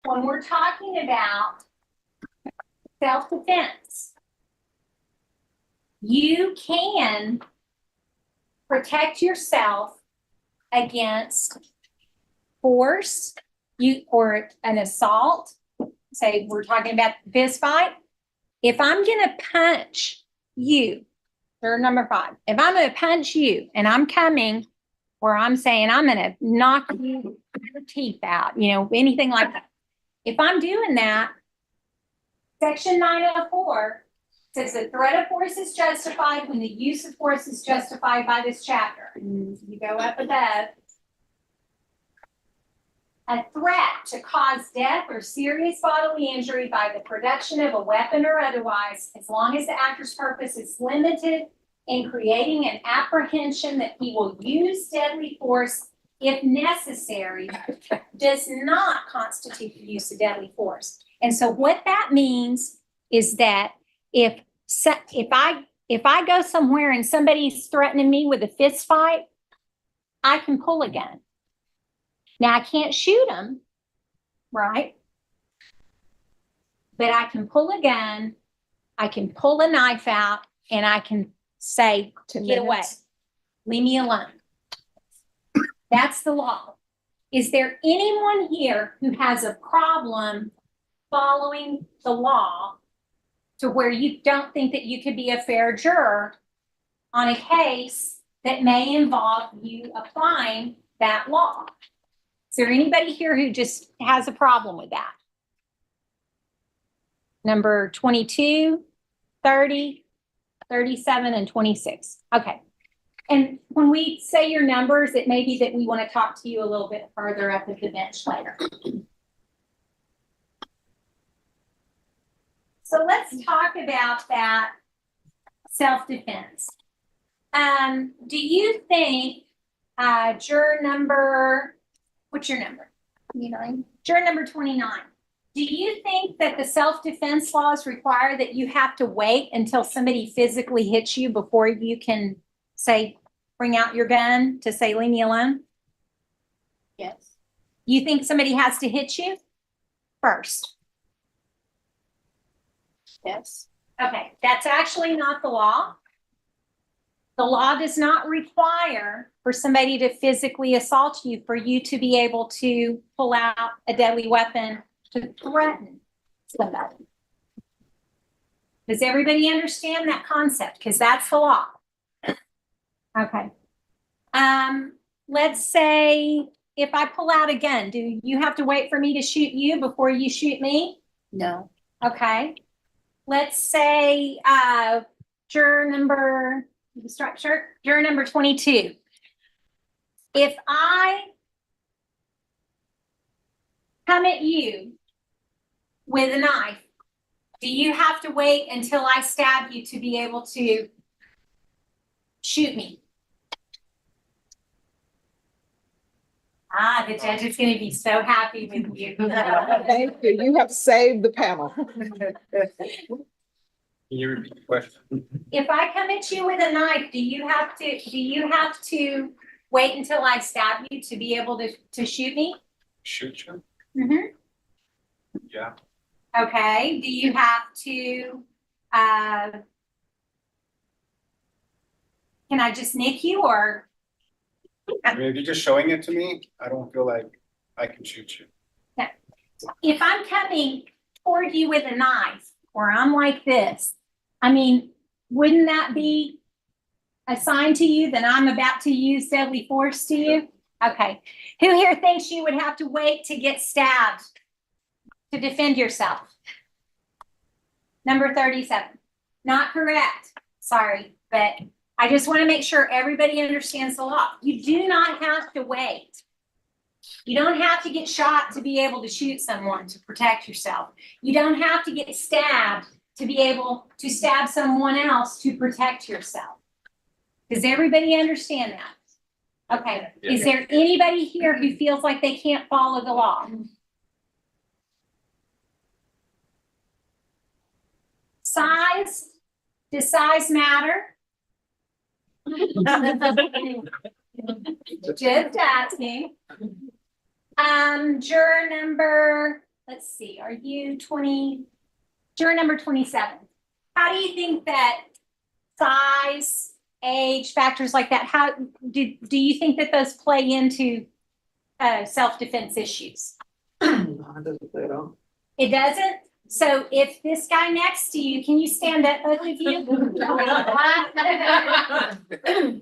when we're talking about self-defense, you can protect yourself against force, or an assault. Say we're talking about fist fight. If I'm gonna punch you, or number 5, if I'm gonna punch you and I'm coming where I'm saying I'm gonna knock your teeth out, anything like that. If I'm doing that, section 904 says the threat of force is justified when the use of force is justified by this chapter. And you go up above. A threat to cause death or serious bodily injury by the production of a weapon or otherwise, as long as the actor's purpose is limited in creating an apprehension that he will use deadly force if necessary, does not constitute the use of deadly force. And so what that means is that if I go somewhere and somebody's threatening me with a fist fight, I can pull a gun. Now I can't shoot them, right? But I can pull a gun, I can pull a knife out, and I can say, get away, leave me alone. That's the law. Is there anyone here who has a problem following the law to where you don't think that you could be a fair juror on a case that may involve you applying that law? Is there anybody here who just has a problem with that? Number 22, 30, 37, and 26. Okay. And when we say your numbers, it may be that we want to talk to you a little bit further up at the bench later. So let's talk about that self-defense. Do you think juror number, what's your number? 29. Juror number 29. Do you think that the self-defense laws require that you have to wait until somebody physically hits you before you can say, bring out your gun to say, leave me alone? Yes. You think somebody has to hit you first? Yes. Okay, that's actually not the law. The law does not require for somebody to physically assault you for you to be able to pull out a deadly weapon to threaten somebody. Does everybody understand that concept? Because that's the law. Okay. Let's say if I pull out a gun, do you have to wait for me to shoot you before you shoot me? No. Okay. Let's say juror number 22. If I come at you with a knife, do you have to wait until I stab you to be able to shoot me? The judge is going to be so happy with you. Thank you. You have saved the panel. Can you repeat the question? If I come at you with a knife, do you have to wait until I stab you to be able to shoot me? Shoot you? Mm-hmm. Yeah. Okay. Do you have to can I just nick you, or? I mean, if you're just showing it to me, I don't feel like I can shoot you. No. If I'm coming toward you with a knife, or I'm like this, I mean, wouldn't that be a sign to you that I'm about to use deadly force to you? Okay. Who here thinks you would have to wait to get stabbed to defend yourself? Number 37. Not correct. Sorry, but I just want to make sure everybody understands the law. You do not have to wait. You don't have to get shot to be able to shoot someone to protect yourself. You don't have to get stabbed to be able to stab someone else to protect yourself. Does everybody understand that? Okay. Yeah. Is there anybody here who feels like they can't follow the law? Size? Does size matter? Just asking. Juror number let's see, are you juror number 27? How do you think that size, age, factors like that, how do you think that those play into self-defense issues? No, it doesn't play at all. It doesn't? So if this guy next to you, can you stand up, both of you?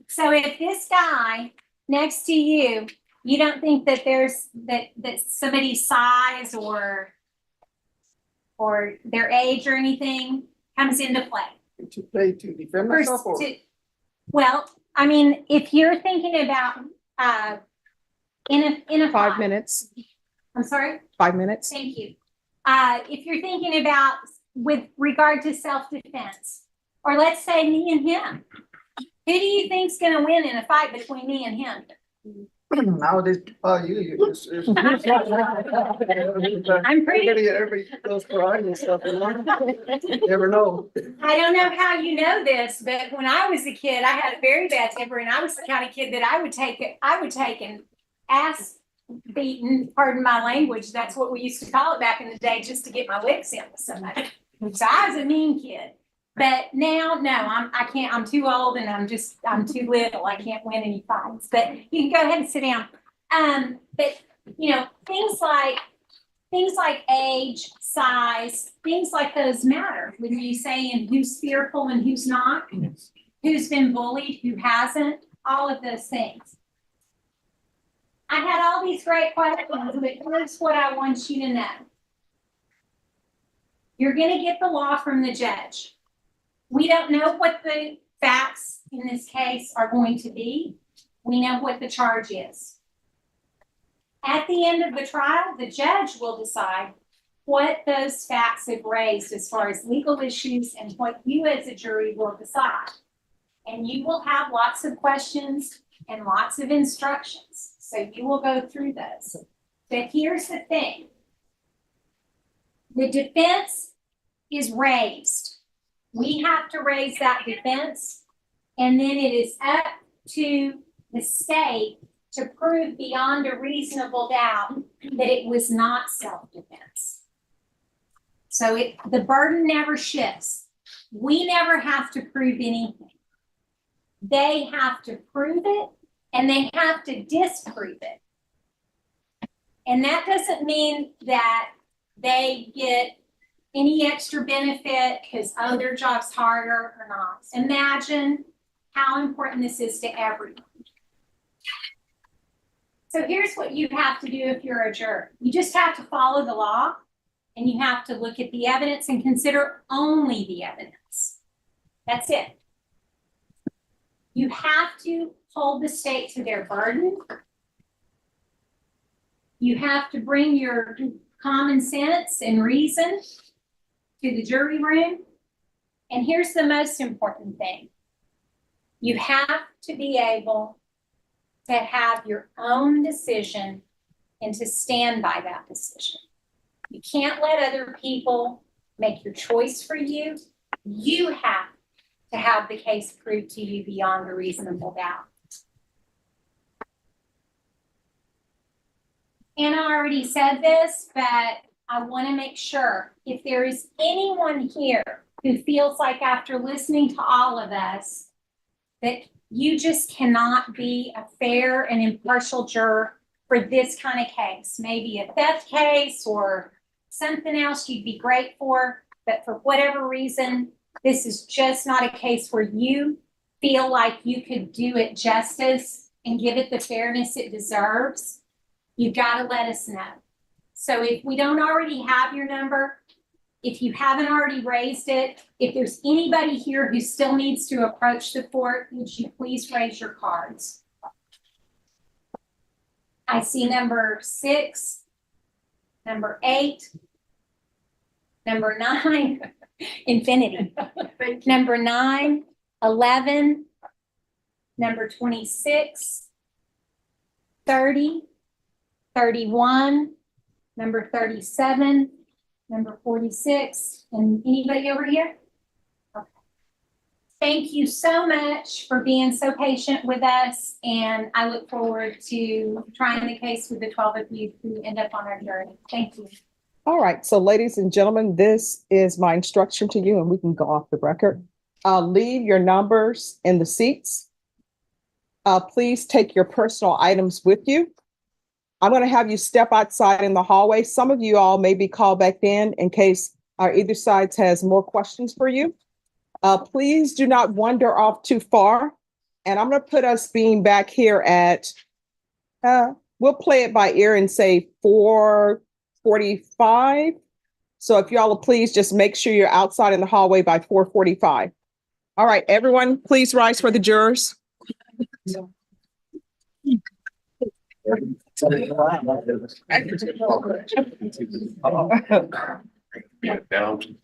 So if this guy next to you, you don't think that there's that somebody's size or their age or anything comes into play? To play to defend myself or? Well, I mean, if you're thinking about in a 5 minutes, I'm sorry? 5 minutes. Thank you. If you're thinking about with regard to self-defense, or let's say me and him, who do you think's gonna win in a fight between me and him? Nowadays, I'm pretty. Everybody goes karate and stuff, you never know. I don't know how you know this, but when I was a kid, I had a very bad temper, and I was the kind of kid that I would take an ass beaten, pardon my language, that's what we used to call it back in the day, just to get my licks in with somebody. So I was a mean kid. But now, no, I can't, I'm too old and I'm too little. I can't win any fights. But you can go ahead and sit down. But you know, things like age, size, things like those matter when you say who's fearful and who's not, who's been bullied, who hasn't, all of those things. I had all these great questions, but here's what I want you to know. You're going to get the law from the judge. We don't know what the facts in this case are going to be. We know what the charge is. At the end of the trial, the judge will decide what those facts have raised as far as legal issues and what you as a jury will decide. And you will have lots of questions and lots of instructions. So you will go through those. But here's the thing. The defense is raised. We have to raise that defense, and then it is up to the state to prove beyond a reasonable doubt that it was not self-defense. So the burden never shifts. We never have to prove anything. They have to prove it, and they have to disprove it. And that doesn't mean that they get any extra benefit because, oh, their job's harder or not. Imagine how important this is to everyone. So here's what you have to do if you're a juror. You just have to follow the law, and you have to look at the evidence and consider only the evidence. That's it. You have to hold the state to their burden. You have to bring your common sense and reason to the jury room. And here's the most important thing. You have to be able to have your own decision and to stand by that decision. You can't let other people make your choice for you. You have to have the case proved to you beyond a reasonable doubt. Anna already said this, but I want to make sure if there is anyone here who feels like after listening to all of us that you just cannot be a fair and impartial juror for this kind of case, maybe a theft case or something else you'd be great for, but for whatever reason, this is just not a case where you feel like you could do it justice and give it the fairness it deserves, you've got to let us know. So if we don't already have your number, if you haven't already raised it, if there's anybody here who still needs to approach the court, would you please raise your cards? I see number 6, number 8, number 9, infinity, number 9, 11, number 26, 30, 31, number 37, number 46, and anybody over here? Okay. Thank you so much for being so patient with us, and I look forward to trying the case with the 12 of you who end up on our jury. Thank you. All right, so ladies and gentlemen, this is my instruction to you, and we can go off the record. Leave your numbers in the seats. Please take your personal items with you. I'm going to have you step outside in the hallway. Some of you all may be called back in case either side has more questions for you. Please do not wander off too far. And I'm going to put us being back here at, we'll play it by ear and say 4:45. So if y'all will please just make sure you're outside in the hallway by 4:45. All right, everyone, please rise for the jurors. Down.